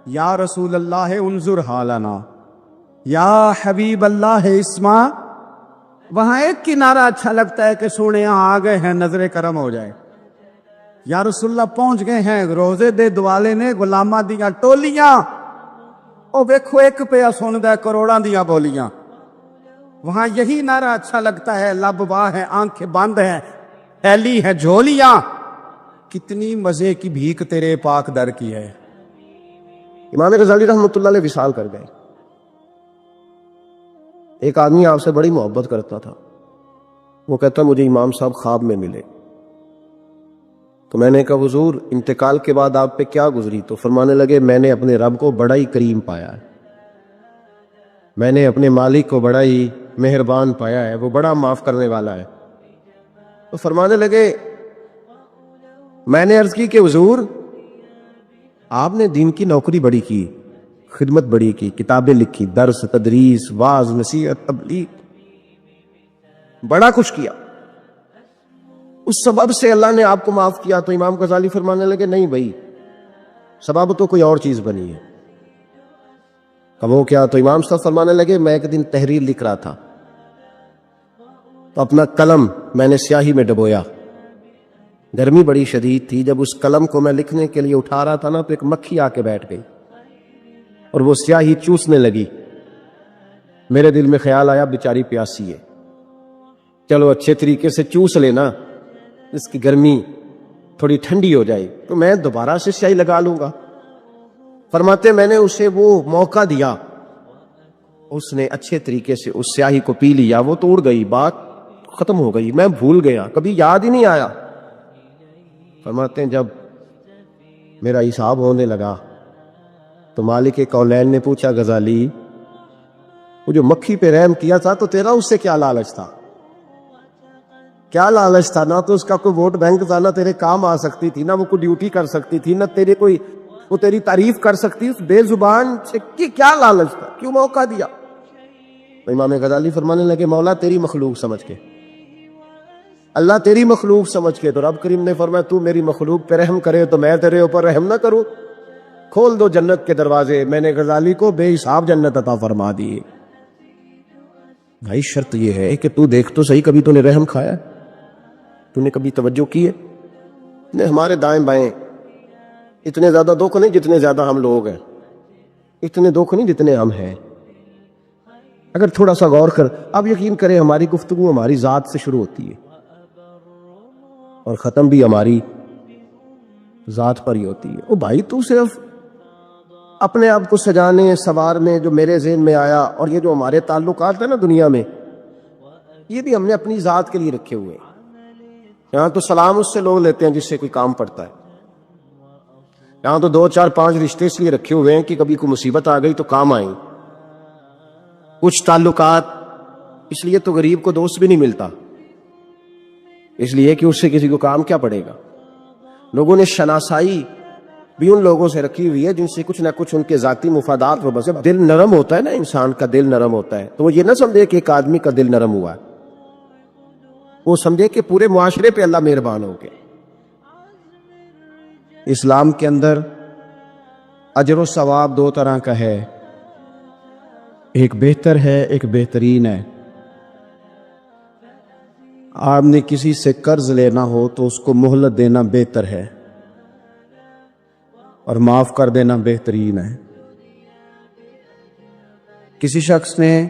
یا رسول اللہ انظر حالنا، یا حبیب اللہ اسمع۔ وہاں ایک کی نعرہ اچھا لگتا ہے کہ سونے یہاں آ گئے ہیں، نظر کرم ہو جائے، یا رسول اللہ پہنچ گئے ہیں، روزے دے دوالے نے غلاماں دیاں ٹولیاں، او ویکھو ایک پہ سندا ہے کروڑاں دیاں بولیاں۔ وہاں یہی نعرہ اچھا لگتا ہے، لب واہ ہے، آنکھیں بند ہیں، پھیلی ہے جھولیاں، کتنی مزے کی بھیک تیرے پاک در کی ہے۔ امام غزالی رحمۃ اللہ علیہ وصال کر گئے۔ ایک آدمی آپ سے بڑی محبت کرتا تھا، وہ کہتا مجھے امام صاحب خواب میں ملے، تو میں نے کہا حضور انتقال کے بعد آپ پہ کیا گزری؟ تو فرمانے لگے میں نے اپنے رب کو بڑا ہی کریم پایا ہے، میں نے اپنے مالک کو بڑا ہی مہربان پایا ہے، وہ بڑا معاف کرنے والا ہے۔ تو فرمانے لگے میں نے عرض کی کہ حضور آپ نے دین کی نوکری بڑی کی، خدمت بڑی کی، کتابیں لکھی، درس تدریس واعظ نصیحت تبلیغ، بڑا کچھ کیا، اس سبب سے اللہ نے آپ کو معاف کیا۔ تو امام غزالی فرمانے لگے نہیں بھائی، سبب تو کوئی اور چیز بنی ہے۔ اب وہ کیا؟ تو امام صاحب فرمانے لگے میں ایک دن تحریر لکھ رہا تھا، تو اپنا قلم میں نے سیاہی میں ڈبویا، گرمی بڑی شدید تھی، جب اس قلم کو میں لکھنے کے لیے اٹھا رہا تھا نا، تو ایک مکھی آ کے بیٹھ گئی اور وہ سیاہی چوسنے لگی۔ میرے دل میں خیال آیا بیچاری پیاسی ہے، چلو اچھے طریقے سے چوس لینا، اس کی گرمی تھوڑی ٹھنڈی ہو جائے تو میں دوبارہ سے سیاہی لگا لوں گا۔ فرماتے میں نے اسے وہ موقع دیا، اس نے اچھے طریقے سے اس سیاہی کو پی لیا، وہ تو اڑ گئی، بات ختم ہو گئی، میں بھول گیا، کبھی یاد ہی نہیں آیا۔ فرماتے ہیں جب میرا حساب ہونے لگا تو مالک کونین نے پوچھا غزالی وہ جو مکھی پہ رحم کیا تھا تو تیرا اس سے کیا لالچ تھا؟ کیا لالچ تھا؟ نہ تو اس کا کوئی ووٹ بینک تھا، نہ تیرے کام آ سکتی تھی، نہ وہ کوئی ڈیوٹی کر سکتی تھی، نہ تیرے کوئی وہ تیری تعریف کر سکتی، اس بے زبان سے کیا لالچ تھا؟ کیوں موقع دیا؟ تو امام غزالی فرمانے لگے مولا تیری مخلوق سمجھ کے، اللہ تیری مخلوق سمجھ کے۔ تو رب کریم نے فرمایا تو میری مخلوق پہ رحم کرے تو میں تیرے اوپر رحم نہ کروں؟ کھول دو جنت کے دروازے، میں نے غزالی کو بے حساب جنت عطا فرما دی۔ بھائی شرط یہ ہے کہ تو دیکھ تو صحیح، کبھی تو نے رحم کھایا؟ تو نے کبھی توجہ کی ہے؟ نے ہمارے دائیں بائیں اتنے زیادہ دکھ نہیں جتنے زیادہ ہم لوگ ہیں، اتنے دکھ نہیں جتنے ہم ہیں۔ اگر تھوڑا سا غور کر، اب یقین کریں ہماری گفتگو ہماری ذات سے شروع ہوتی ہے اور ختم بھی ہماری ذات پر ہی ہوتی ہے۔ او بھائی تو صرف اپنے آپ کو سجانے سنوارنے جو میرے ذہن میں آیا، اور یہ جو ہمارے تعلقات ہیں نا دنیا میں، یہ بھی ہم نے اپنی ذات کے لیے رکھے ہوئے ہیں۔ یہاں تو سلام اس سے لوگ لیتے ہیں جس سے کوئی کام پڑتا ہے، یہاں تو 2 4 5 رشتے اس لیے رکھے ہوئے ہیں کہ کبھی کوئی مصیبت آ گئی تو کام آئیں۔ کچھ تعلقات اس لیے تو غریب کو دوست بھی نہیں ملتا، اس لیے کہ اس سے کسی کو کام کیا پڑے گا۔ لوگوں نے شناسائی بھی ان لوگوں سے رکھی ہوئی ہے جن سے کچھ نہ کچھ ان کے ذاتی مفادات و بس دل نرم ہوتا ہے نا، انسان کا دل نرم ہوتا ہے، تو وہ یہ نہ سمجھے کہ ایک آدمی کا دل نرم ہوا ہے، وہ سمجھے کہ پورے معاشرے پہ اللہ مہربان ہو گئے۔ اسلام کے اندر اجر و ثواب 2 طرح کا ہے، ایک بہتر ہے ایک بہترین ہے۔ آپ نے کسی سے قرض لینا ہو تو اس کو مہلت دینا بہتر ہے اور معاف کر دینا بہترین ہے۔ کسی شخص نے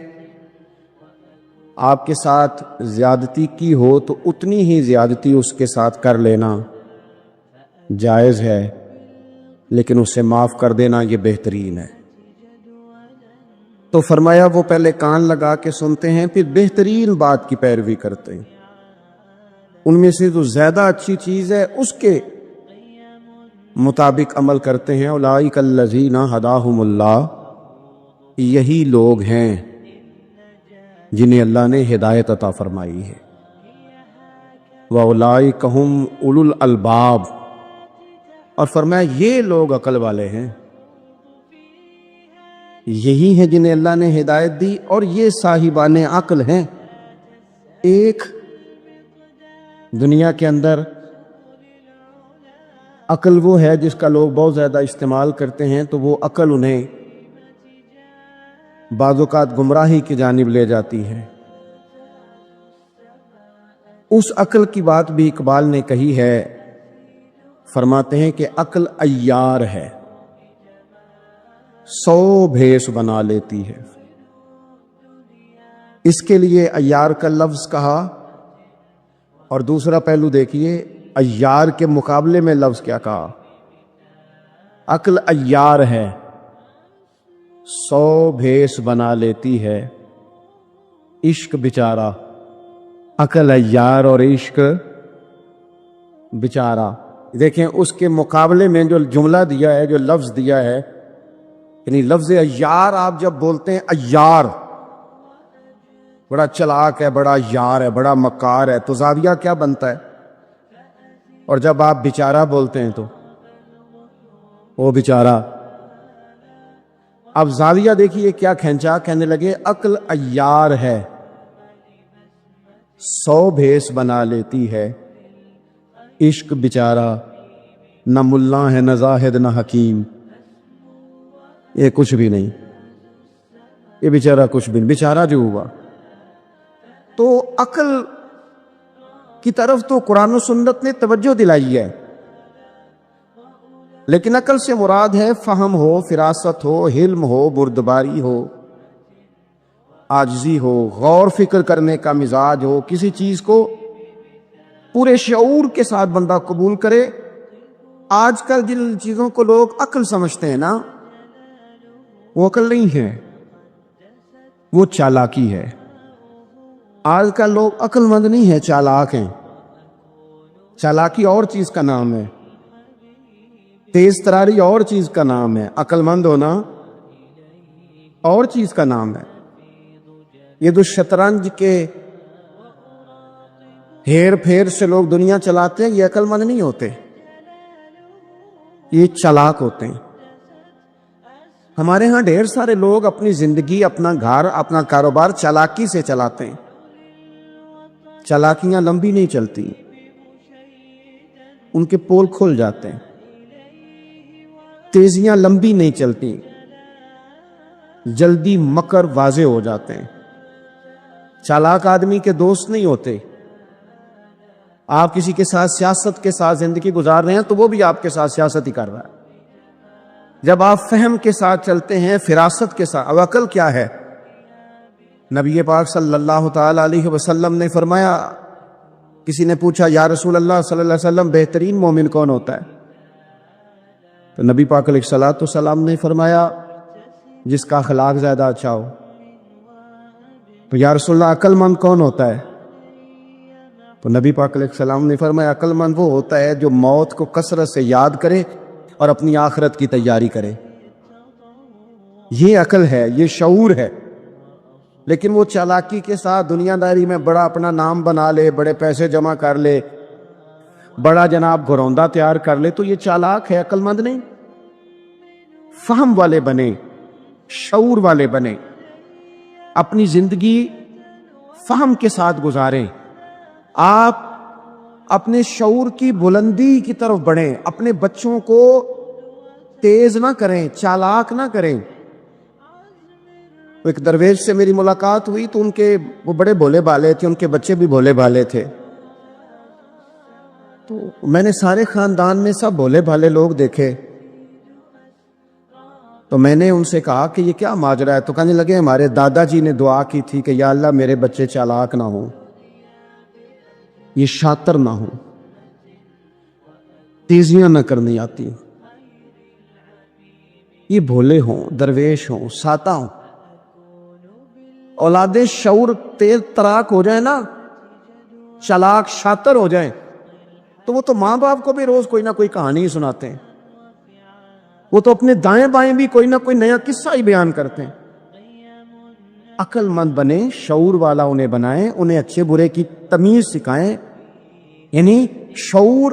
آپ کے ساتھ زیادتی کی ہو تو اتنی ہی زیادتی اس کے ساتھ کر لینا جائز ہے، لیکن اسے معاف کر دینا یہ بہترین ہے۔ تو فرمایا وہ پہلے کان لگا کے سنتے ہیں، پھر بہترین بات کی پیروی کرتے ہیں، ان میں سے جو زیادہ اچھی چیز ہے اس کے مطابق عمل کرتے ہیں۔ اولئک الذین ھداھم اللہ، یہی لوگ ہیں جنہیں اللہ نے ہدایت عطا فرمائی ہے۔ وَأُولَئِکَ ھُمْ أُولُو الْأَلْبَابِ، اور فرمایا یہ لوگ عقل والے ہیں، یہی ہیں جنہیں اللہ نے ہدایت دی، اور یہ صاحبان عقل ہیں۔ ایک دنیا کے اندر عقل وہ ہے جس کا لوگ بہت زیادہ استعمال کرتے ہیں، تو وہ عقل انہیں بعض اوقات گمراہی کی جانب لے جاتی ہے۔ اس عقل کی بات بھی اقبال نے کہی ہے، فرماتے ہیں کہ عقل عیار ہے، 100 بھیس بنا لیتی ہے۔ اس کے لیے عیار کا لفظ کہا، اور دوسرا پہلو دیکھیے عیار کے مقابلے میں لفظ کیا کہا۔ عقل عیار ہے، 100 بھیس بنا لیتی ہے، عشق بیچارہ۔ عقل عیار اور عشق بیچارہ، دیکھیں اس کے مقابلے میں جو جملہ دیا ہے، جو لفظ دیا ہے، یعنی لفظ عیار آپ جب بولتے ہیں عیار بڑا چلاک ہے، بڑا یار ہے، بڑا مکار ہے، تو زاویہ کیا بنتا ہے؟ اور جب آپ بیچارہ بولتے ہیں تو وہ بیچارہ، اب زاویہ دیکھیے کیا کھینچا، کہنے لگے عقل عیار ہے، 100 بھیس بنا لیتی ہے، عشق بیچارہ، نہ ملا ہے نہ زاہد نہ حکیم، یہ کچھ بھی نہیں، یہ بیچارہ کچھ بھی نہیں، بیچارہ جو ہوا۔ تو عقل کی طرف تو قرآن و سنت نے توجہ دلائی ہے، لیکن عقل سے مراد ہے فہم ہو، فراست ہو، حلم ہو، بردباری ہو، عاجزی ہو، غور فکر کرنے کا مزاج ہو، کسی چیز کو پورے شعور کے ساتھ بندہ قبول کرے۔ آج کل جن چیزوں کو لوگ عقل سمجھتے ہیں نا، وہ عقل نہیں ہے، وہ چالاکی ہے۔ آج کل لوگ عقل مند نہیں ہے، چالاک ہیں۔ چالاکی اور چیز کا نام ہے، تیز تراری اور چیز کا نام ہے، عقل مند ہونا اور چیز کا نام ہے۔ یہ جو شطرنج کے ہیر پھیر سے لوگ دنیا چلاتے ہیں، یہ عقل مند نہیں ہوتے، یہ چالاک ہوتے ہیں۔ ہمارے ہاں ڈھیر سارے لوگ اپنی زندگی، اپنا گھر، اپنا کاروبار چالاکی سے چلاتے ہیں۔ چالاکیاں لمبی نہیں چلتی، ان کے پول کھل جاتے ہیں۔ تیزیاں لمبی نہیں چلتی، جلدی مکر واضح ہو جاتے ہیں۔ چالاک آدمی کے دوست نہیں ہوتے۔ آپ کسی کے ساتھ سیاست کے ساتھ زندگی گزار رہے ہیں تو وہ بھی آپ کے ساتھ سیاست ہی کر رہا ہے۔ جب آپ فہم کے ساتھ چلتے ہیں، فراست کے ساتھ، اب عقل کیا ہے؟ نبی پاک صلی اللہ تعالی علیہ وسلم نے فرمایا، کسی نے پوچھا یا رسول اللہ صلی اللہ علیہ وسلم بہترین مومن کون ہوتا ہے؟ تو نبی پاک علیہ الصلوۃ والسلام نے فرمایا جس کا اخلاق زیادہ اچھا ہو۔ تو یا رسول اللہ عقل مند کون ہوتا ہے؟ تو نبی پاک علیہ السلام نے فرمایا عقل مند وہ ہوتا ہے جو موت کو کثرت سے یاد کرے اور اپنی آخرت کی تیاری کرے۔ یہ عقل ہے، یہ شعور ہے۔ لیکن وہ چالاکی کے ساتھ دنیا داری میں بڑا اپنا نام بنا لے، بڑے پیسے جمع کر لے، بڑا جناب گھروندہ تیار کر لے، تو یہ چالاک ہے، عقل مند نہیں۔ فہم والے بنے، شعور والے بنے، اپنی زندگی فہم کے ساتھ گزاریں۔ آپ اپنے شعور کی بلندی کی طرف بڑھیں، اپنے بچوں کو تیز نہ کریں، چالاک نہ کریں۔ ایک درویش سے میری ملاقات ہوئی تو وہ بڑے بھولے بھالے تھے، ان کے بچے بھی بھولے بھالے تھے۔ تو میں نے سارے خاندان میں سب بھولے بھالے لوگ دیکھے، تو میں نے ان سے کہا کہ یہ کیا ماجرا ہے؟ تو کہنے لگے ہمارے دادا جی نے دعا کی تھی کہ یا اللہ میرے بچے چالاک نہ ہوں، یہ شاطر نہ ہوں، تیزیاں نہ کرنی آتی، یہ بھولے ہوں، درویش ہوں، ساتا ہوں۔ اولاد شعور تیز تراک ہو جائے نا، چلاک شاطر ہو جائیں، تو وہ تو ماں باپ کو بھی روز کوئی نہ کوئی کہانی سناتے ہیں، وہ تو اپنے دائیں بائیں بھی کوئی نہ کوئی نیا قصہ ہی بیان کرتے ہیں۔ عقل مند بنے، شعور والا انہیں بنائیں، انہیں اچھے برے کی تمیز سکھائیں۔ یعنی شعور،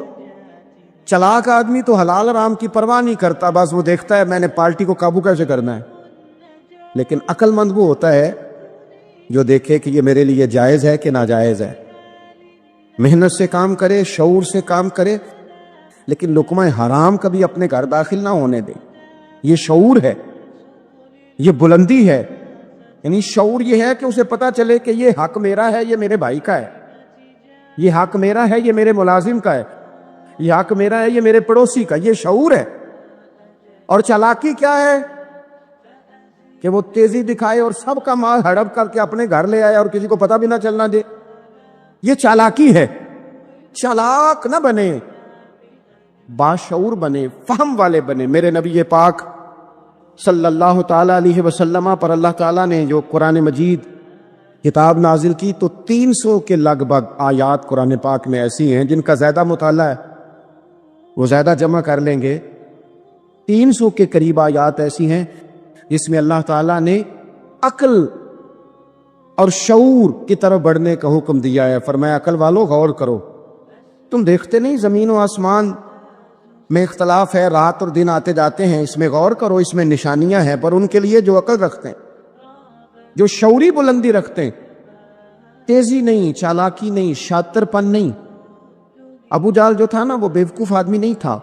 چلاک آدمی تو حلال حرام کی پرواہ نہیں کرتا، بس وہ دیکھتا ہے میں نے پارٹی کو قابو کیسے کرنا ہے۔ لیکن عقل مند وہ ہوتا ہے جو دیکھے کہ یہ میرے لیے جائز ہے کہ ناجائز ہے، محنت سے کام کرے، شعور سے کام کرے، لیکن لقمہ حرام کبھی اپنے گھر داخل نہ ہونے دے۔ یہ شعور ہے، یہ بلندی ہے۔ یعنی شعور یہ ہے کہ اسے پتہ چلے کہ یہ حق میرا ہے، یہ میرے بھائی کا ہے، یہ حق میرا ہے، یہ میرے ملازم کا ہے، یہ حق میرا ہے، یہ میرے پڑوسی کا۔ یہ شعور ہے۔ اور چالاکی کیا ہے کہ وہ تیزی دکھائے اور سب کا مال ہڑپ کر کے اپنے گھر لے آئے اور کسی کو پتہ بھی نہ چلنا دے۔ یہ چالاکی ہے۔ چالاک نہ بنے، باشعور بنے، فہم والے بنے۔ میرے نبی پاک صلی اللہ تعالی علیہ وسلم پر اللہ تعالیٰ نے جو قرآن مجید کتاب نازل کی تو 300 کے لگ بھگ آیات قرآن پاک میں ایسی ہیں جن کا زیادہ مطالعہ ہے وہ زیادہ جمع کر لیں گے۔ 300 کے قریب آیات ایسی ہیں جس میں اللہ تعالیٰ نے عقل اور شعور کی طرف بڑھنے کا حکم دیا ہے۔ فرمایا عقل والو غور کرو، تم دیکھتے نہیں زمین و آسمان میں اختلاف ہے، رات اور دن آتے جاتے ہیں، اس میں غور کرو، اس میں نشانیاں ہیں، پر ان کے لیے جو عقل رکھتے ہیں، جو شعوری بلندی رکھتے ہیں، تیزی نہیں، چالاکی نہیں، شاطر پن نہیں۔ ابو جہل جو تھا نا وہ بیوقوف آدمی نہیں تھا،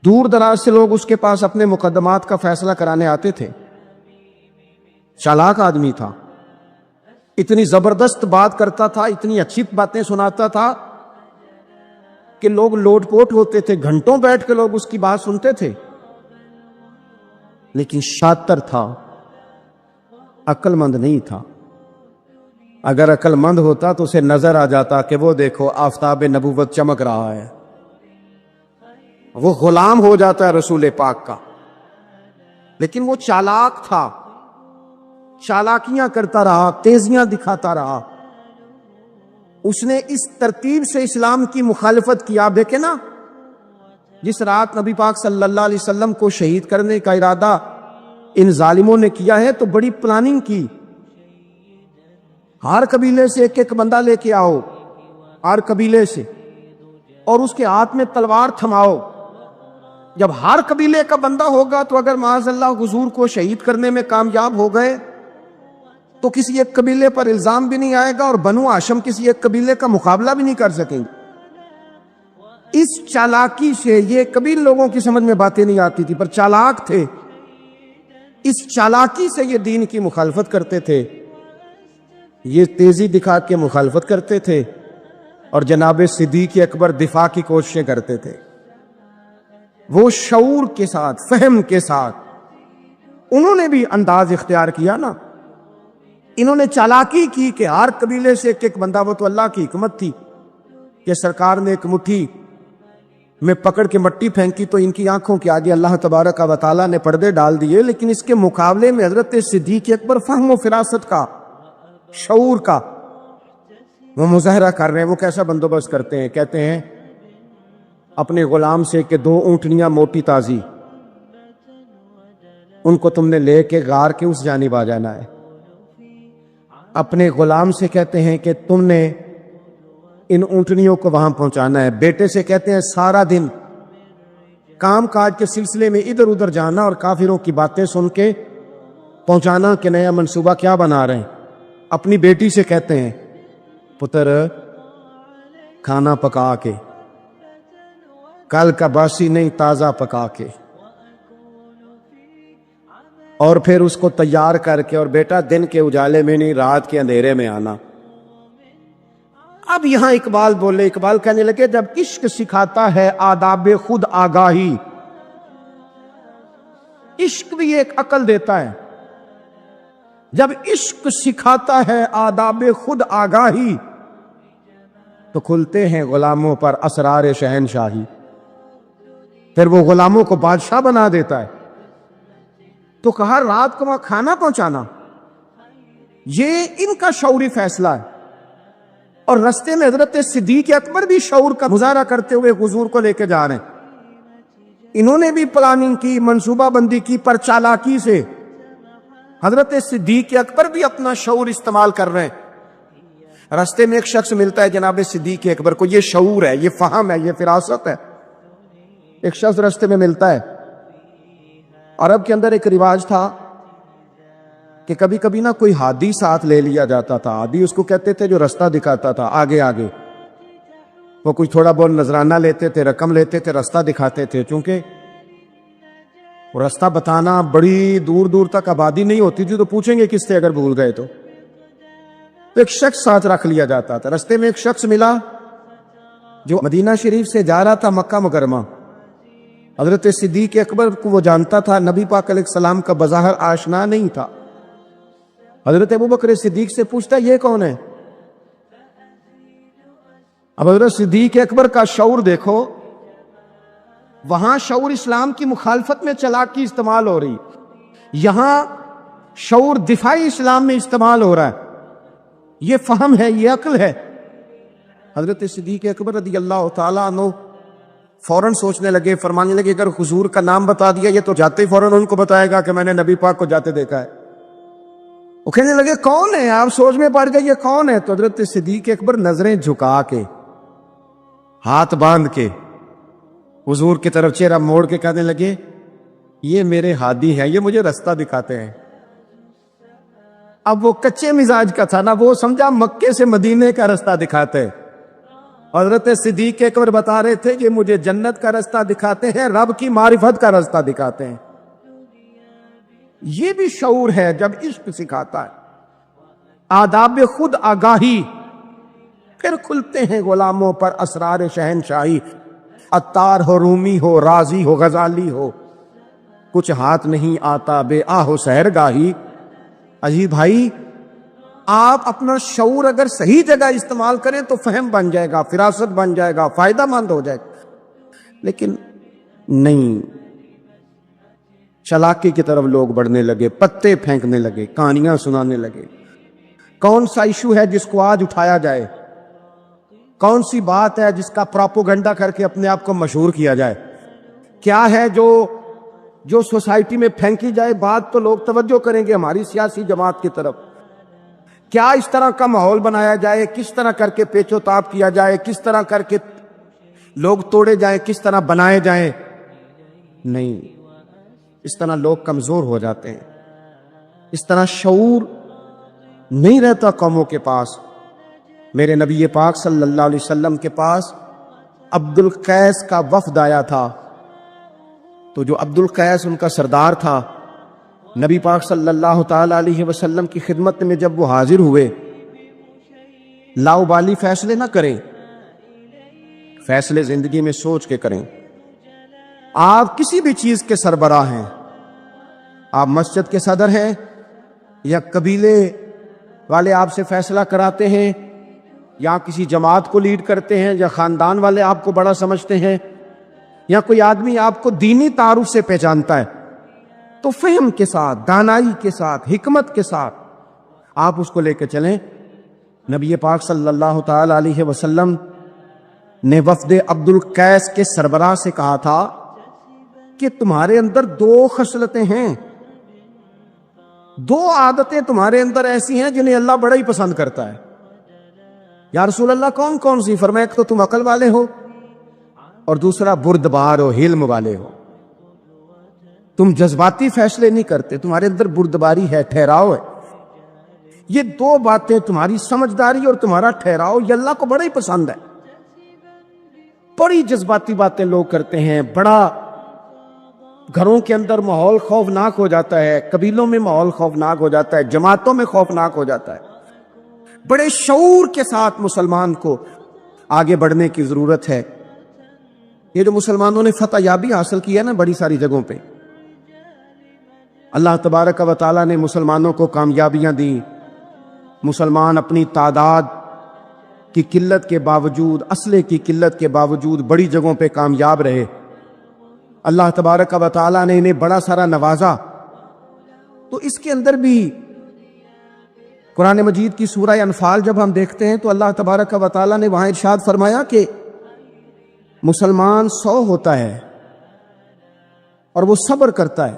دور دراز سے لوگ اس کے پاس اپنے مقدمات کا فیصلہ کرانے آتے تھے، چالاک آدمی تھا، اتنی زبردست بات کرتا تھا، اتنی اچھی باتیں سناتا تھا کہ لوگ لوٹ پوٹ ہوتے تھے، گھنٹوں بیٹھ کے لوگ اس کی بات سنتے تھے، لیکن شاطر تھا، عقل مند نہیں تھا۔ اگر عقل مند ہوتا تو اسے نظر آ جاتا کہ وہ دیکھو آفتاب نبوت چمک رہا ہے، وہ غلام ہو جاتا ہے رسول پاک کا۔ لیکن وہ چالاک تھا، چالاکیاں کرتا رہا، تیزیاں دکھاتا رہا، اس نے اس ترتیب سے اسلام کی مخالفت کی۔ آپ دیکھیں نا، جس رات نبی پاک صلی اللہ علیہ وسلم کو شہید کرنے کا ارادہ ان ظالموں نے کیا ہے تو بڑی پلاننگ کی، ہر قبیلے سے ایک ایک بندہ لے کے آؤ، ہر قبیلے سے، اور اس کے ہاتھ میں تلوار تھماؤ۔ جب ہر قبیلے کا بندہ ہوگا تو اگر معاذ اللہ حضور کو شہید کرنے میں کامیاب ہو گئے تو کسی ایک قبیلے پر الزام بھی نہیں آئے گا اور بنو ہاشم کسی ایک قبیلے کا مقابلہ بھی نہیں کر سکیں گے۔ اس چالاکی سے، یہ کبھی لوگوں کی سمجھ میں باتیں نہیں آتی تھی پر چالاک تھے، اس چالاکی سے یہ دین کی مخالفت کرتے تھے، یہ تیزی دکھا کے مخالفت کرتے تھے، اور جناب صدیق اکبر دفاع کی کوششیں کرتے تھے۔ وہ شعور کے ساتھ، فہم کے ساتھ انہوں نے بھی انداز اختیار کیا نا، انہوں نے چالاکی کی کہ ہر قبیلے سے ایک ایک بندہ، وہ تو اللہ کی حکمت تھی کہ سرکار نے ایک مٹھی میں پکڑ کے مٹی پھینکی تو ان کی آنکھوں کے آگے اللہ تبارک و تعالیٰ نے پردے ڈال دیے، لیکن اس کے مقابلے میں حضرت صدیق اکبر فہم و فراست کا، شعور کا وہ مظاہرہ کر رہے ہیں۔ وہ کیسا بندوبست کرتے ہیں؟ کہتے ہیں اپنے غلام سے کہ 2 اونٹنیاں موٹی تازی، ان کو تم نے لے کے غار کے اس جانب آ جانا ہے۔ اپنے غلام سے کہتے ہیں کہ تم نے ان اونٹنیوں کو وہاں پہنچانا ہے۔ بیٹے سے کہتے ہیں سارا دن کام کاج کے سلسلے میں ادھر ادھر جانا اور کافروں کی باتیں سن کے پہنچانا کہ نیا منصوبہ کیا بنا رہے ہیں۔ اپنی بیٹی سے کہتے ہیں پتر کھانا پکا کے، کل کا باسی نہیں، تازہ پکا کے، اور پھر اس کو تیار کر کے، اور بیٹا دن کے اجالے میں نہیں، رات کے اندھیرے میں آنا۔ اب یہاں اقبال بولے، اقبال کہنے لگے جب عشق سکھاتا ہے آداب خود آگاہی، عشق بھی ایک عقل دیتا ہے، جب عشق سکھاتا ہے آداب خود آگاہی تو کھلتے ہیں غلاموں پر اسرار شہنشاہی، پھر وہ غلاموں کو بادشاہ بنا دیتا ہے۔ تو کہا رات کو وہاں کھانا پہنچانا، یہ ان کا شعوری فیصلہ ہے. اور رستے میں حضرت صدیق اکبر بھی شعور کا مظاہرہ کرتے ہوئے حضور کو لے کے جا رہے ہیں. انہوں نے بھی پلاننگ کی، منصوبہ بندی کی، پر چالاکی سے حضرت صدیق اکبر بھی اپنا شعور استعمال کر رہے ہیں. رستے میں ایک شخص ملتا ہے جناب صدیق اکبر کو، یہ شعور ہے، یہ فہم ہے، یہ فراست ہے. ایک شخص رستے میں ملتا ہے. عرب کے اندر ایک رواج تھا کہ کبھی کبھی نا کوئی ہادی ساتھ لے لیا جاتا تھا. ہادی اس کو کہتے تھے جو رستہ دکھاتا تھا آگے آگے. وہ کچھ تھوڑا بہت نذرانہ لیتے تھے، رقم لیتے تھے، رستہ دکھاتے تھے. چونکہ وہ رستہ بتانا بڑی دور دور تک آبادی نہیں ہوتی تھی، تو پوچھیں گے کس سے اگر بھول گئے تو ایک شخص ساتھ رکھ لیا جاتا تھا. رستے میں ایک شخص ملا جو مدینہ شریف سے جا رہا تھا مکہ مکرمہ. حضرت صدیق اکبر کو وہ جانتا تھا، نبی پاک علیہ السلام کا بظاہر آشنا نہیں تھا. حضرت ابوبکر صدیق سے پوچھتا یہ کون ہے؟ اب حضرت صدیق اکبر کا شعور دیکھو، وہاں شعور اسلام کی مخالفت میں چالاکی استعمال ہو رہی، یہاں شعور دفاعی اسلام میں استعمال ہو رہا ہے. یہ فہم ہے، یہ عقل ہے. حضرت صدیق اکبر رضی اللہ تعالیٰ عنہ فوراً سوچنے لگے، فرمانے لگے اگر حضور کا نام بتا دیا یہ تو جاتے ہی فوراً ان کو بتائے گا کہ میں نے نبی پاک کو جاتے دیکھا ہے. وہ کہنے لگے کون ہے؟ آپ سوچ میں پڑ گئے یہ کون ہے؟ تو حضرت صدیق اکبر نظریں جھکا کے، ہاتھ باندھ کے حضور کی طرف چہرہ موڑ کے کہنے لگے یہ میرے ہادی ہیں، یہ مجھے رستہ دکھاتے ہیں. اب وہ کچے مزاج کا تھا نا، وہ سمجھا مکے سے مدینے کا رستہ دکھاتے. حضرت صدیق اکبر بتا رہے تھے کہ مجھے جنت کا رستہ دکھاتے ہیں، رب کی معرفت کا رستہ دکھاتے ہیں. یہ بھی شعور ہے جب عشق سکھاتا ہے. آداب خود آگاہی، پھر کھلتے ہیں غلاموں پر اسرار شہنشاہی. عطار ہو، رومی ہو، رازی ہو، غزالی ہو، کچھ ہاتھ نہیں آتا بے آہ و سحر گاہی. عجیب بھائی، آپ اپنا شعور اگر صحیح جگہ استعمال کریں تو فہم بن جائے گا، فراست بن جائے گا، فائدہ مند ہو جائے گا. لیکن نہیں، چالاکی کی طرف لوگ بڑھنے لگے، پتے پھینکنے لگے، کہانیاں سنانے لگے. کون سا ایشو ہے جس کو آج اٹھایا جائے؟ کون سی بات ہے جس کا پراپوگنڈا کر کے اپنے آپ کو مشہور کیا جائے؟ کیا ہے جو سوسائٹی میں پھینکی جائے بات تو لوگ توجہ کریں گے ہماری سیاسی جماعت کی طرف؟ کیا اس طرح کا ماحول بنایا جائے؟ کس طرح کر کے پیچ و تاب کیا جائے؟ کس طرح کر کے لوگ توڑے جائیں؟ کس طرح بنائے جائیں؟ نہیں، اس طرح لوگ کمزور ہو جاتے ہیں. اس طرح شعور نہیں رہتا قوموں کے پاس. میرے نبی پاک صلی اللہ علیہ وسلم کے پاس عبد القیس کا وفد آیا تھا. تو جو عبد القیس ان کا سردار تھا، نبی پاک صلی اللہ تعالی علیہ وسلم کی خدمت میں جب وہ حاضر ہوئے، لاؤبالی فیصلے نہ کریں، فیصلے زندگی میں سوچ کے کریں. آپ کسی بھی چیز کے سربراہ ہیں، آپ مسجد کے صدر ہیں یا قبیلے والے آپ سے فیصلہ کراتے ہیں، یا کسی جماعت کو لیڈ کرتے ہیں، یا خاندان والے آپ کو بڑا سمجھتے ہیں، یا کوئی آدمی آپ کو دینی تعارف سے پہچانتا ہے، تو فہم کے ساتھ، دانائی کے ساتھ، حکمت کے ساتھ آپ اس کو لے کے چلیں. نبی پاک صلی اللہ تعالی علیہ وسلم نے وفد عبد القیس کے سربراہ سے کہا تھا کہ تمہارے اندر 2 خصلتیں ہیں، 2 عادتیں تمہارے اندر ایسی ہیں جنہیں اللہ بڑا ہی پسند کرتا ہے. یا رسول اللہ کون کون سی؟ فرمایا ایک تو تم عقل والے ہو، اور دوسرا بردبار ہو، حلم والے ہو. تم جذباتی فیصلے نہیں کرتے، تمہارے اندر بردباری ہے، ٹھہراؤ ہے. یہ 2 باتیں، تمہاری سمجھداری اور تمہارا ٹھہراؤ، یہ اللہ کو بڑا ہی پسند ہے. بڑی جذباتی باتیں لوگ کرتے ہیں، بڑا گھروں کے اندر ماحول خوفناک ہو جاتا ہے، قبیلوں میں ماحول خوفناک ہو جاتا ہے، جماعتوں میں خوفناک ہو جاتا ہے. بڑے شعور کے ساتھ مسلمان کو آگے بڑھنے کی ضرورت ہے. یہ جو مسلمانوں نے فتح یابی حاصل کی ہے نا بڑی ساری جگہوں پہ، اللہ تبارک و تعالیٰ نے مسلمانوں کو کامیابیاں دیں. مسلمان اپنی تعداد کی قلت کے باوجود، اسلحے کی قلت کے باوجود بڑی جگہوں پہ کامیاب رہے. اللہ تبارک و تعالیٰ نے انہیں بڑا سارا نوازا. تو اس کے اندر بھی قرآن مجید کی سورہ انفال جب ہم دیکھتے ہیں تو اللہ تبارک و تعالیٰ نے وہاں ارشاد فرمایا کہ مسلمان 100 ہوتا ہے اور وہ صبر کرتا ہے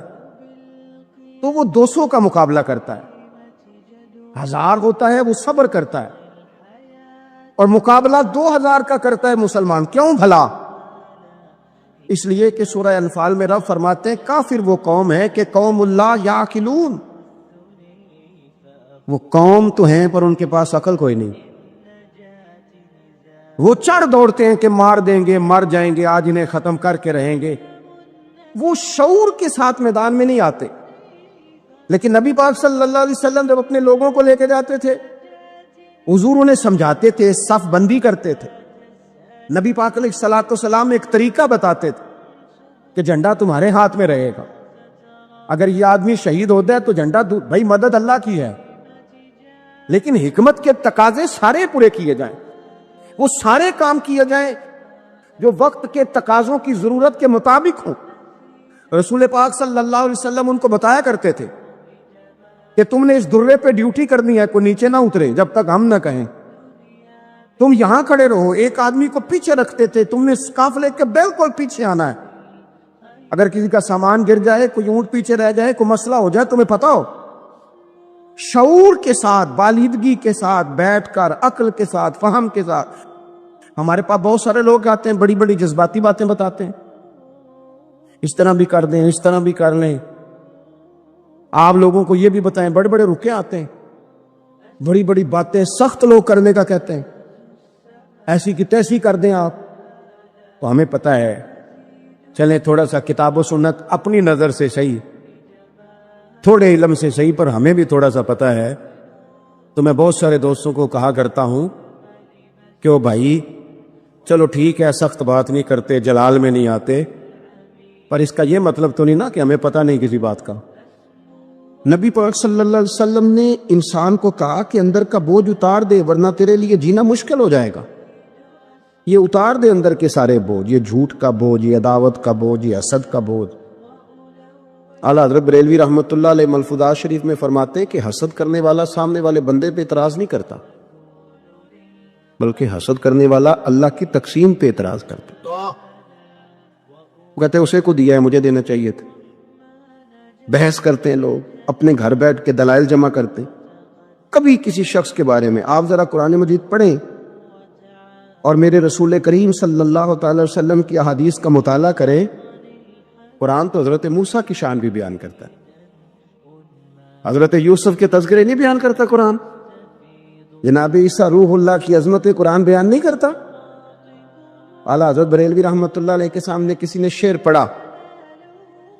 تو وہ 200 کا مقابلہ کرتا ہے، 1000 ہوتا ہے وہ صبر کرتا ہے اور مقابلہ 2000 کا کرتا ہے مسلمان۔ کیوں بھلا؟ اس لیے کہ سورہ انفال میں رب فرماتے ہیں کافر وہ قوم ہے کہ قوم اللہ یعقلون، وہ قوم تو ہیں پر ان کے پاس عقل کوئی نہیں، وہ چڑھ دوڑتے ہیں کہ مار دیں گے، مر جائیں گے، آج انہیں ختم کر کے رہیں گے، وہ شعور کے ساتھ میدان میں نہیں آتے۔ لیکن نبی پاک صلی اللہ علیہ وسلم جب اپنے لوگوں کو لے کے جاتے تھے، حضور انہیں سمجھاتے تھے، صف بندی کرتے تھے، نبی پاک علیہ الصلوۃ والسلام ایک طریقہ بتاتے تھے کہ جھنڈا تمہارے ہاتھ میں رہے گا، اگر یہ آدمی شہید ہوتا ہے تو جھنڈا بھائی مدد اللہ کی ہے، لیکن حکمت کے تقاضے سارے پورے کیے جائیں، وہ سارے کام کیے جائیں جو وقت کے تقاضوں کی ضرورت کے مطابق ہوں۔ رسول پاک صلی اللہ علیہ وسلم ان کو بتایا کرتے تھے کہ تم نے اس درے پہ ڈیوٹی کرنی ہے، کوئی نیچے نہ اترے جب تک ہم نہ کہیں، تم یہاں کھڑے رہو، ایک آدمی کو پیچھے رکھتے تھے، تم نے قافلے کے بالکل پیچھے آنا ہے، اگر کسی کا سامان گر جائے، کوئی اونٹ پیچھے رہ جائے، کوئی مسئلہ ہو جائے، تمہیں پتا ہو، شعور کے ساتھ، بالیدگی کے ساتھ بیٹھ کر، عقل کے ساتھ، فہم کے ساتھ۔ ہمارے پاس بہت سارے لوگ آتے ہیں، بڑی بڑی جذباتی باتیں بتاتے ہیں، اس طرح بھی کر دیں، اس طرح بھی کر لیں، آپ لوگوں کو یہ بھی بتائیں، بڑے بڑے رکے آتے ہیں، بڑی بڑی باتیں سخت لوگ کرنے کا کہتے ہیں، ایسی کی تیسی کر دیں آپ، تو ہمیں پتہ ہے، چلیں تھوڑا سا کتاب و سنت اپنی نظر سے صحیح، تھوڑے علم سے صحیح، پر ہمیں بھی تھوڑا سا پتہ ہے۔ تو میں بہت سارے دوستوں کو کہا کرتا ہوں کہ وہ بھائی چلو ٹھیک ہے، سخت بات نہیں کرتے، جلال میں نہیں آتے، پر اس کا یہ مطلب تو نہیں نا کہ ہمیں پتہ نہیں کسی بات کا۔ نبی پاک صلی اللہ علیہ وسلم نے انسان کو کہا کہ اندر کا بوجھ اتار دے ورنہ تیرے لیے جینا مشکل ہو جائے گا، یہ اتار دے اندر کے سارے بوجھ، یہ جھوٹ کا بوجھ، یہ عداوت کا بوجھ، یہ حسد کا بوجھ۔ اعلیٰ حضرت بریلوی رحمۃ اللہ علیہ ملفوظات شریف میں فرماتے ہیں کہ حسد کرنے والا سامنے والے بندے پہ اعتراض نہیں کرتا، بلکہ حسد کرنے والا اللہ کی تقسیم پہ اعتراض کرتا، وہ کہتے ہیں اسے کو دیا ہے مجھے دینا چاہیے تھا۔ بحث کرتے ہیں لوگ، اپنے گھر بیٹھ کے دلائل جمع کرتے ہیں، کبھی کسی شخص کے بارے میں آپ ذرا قرآن مجید پڑھیں اور میرے رسول کریم صلی اللہ تعالی وسلم کی احادیث کا مطالعہ کریں۔ قرآن تو حضرت موسیٰ کی شان بھی بیان کرتا ہے، حضرت یوسف کے تذکرے نہیں بیان کرتا قرآن، جناب عیسیٰ روح اللہ کی عظمت قرآن بیان نہیں کرتا۔ اعلیٰ حضرت بریلوی رحمۃ اللہ علیہ کے سامنے کسی نے شعر پڑھا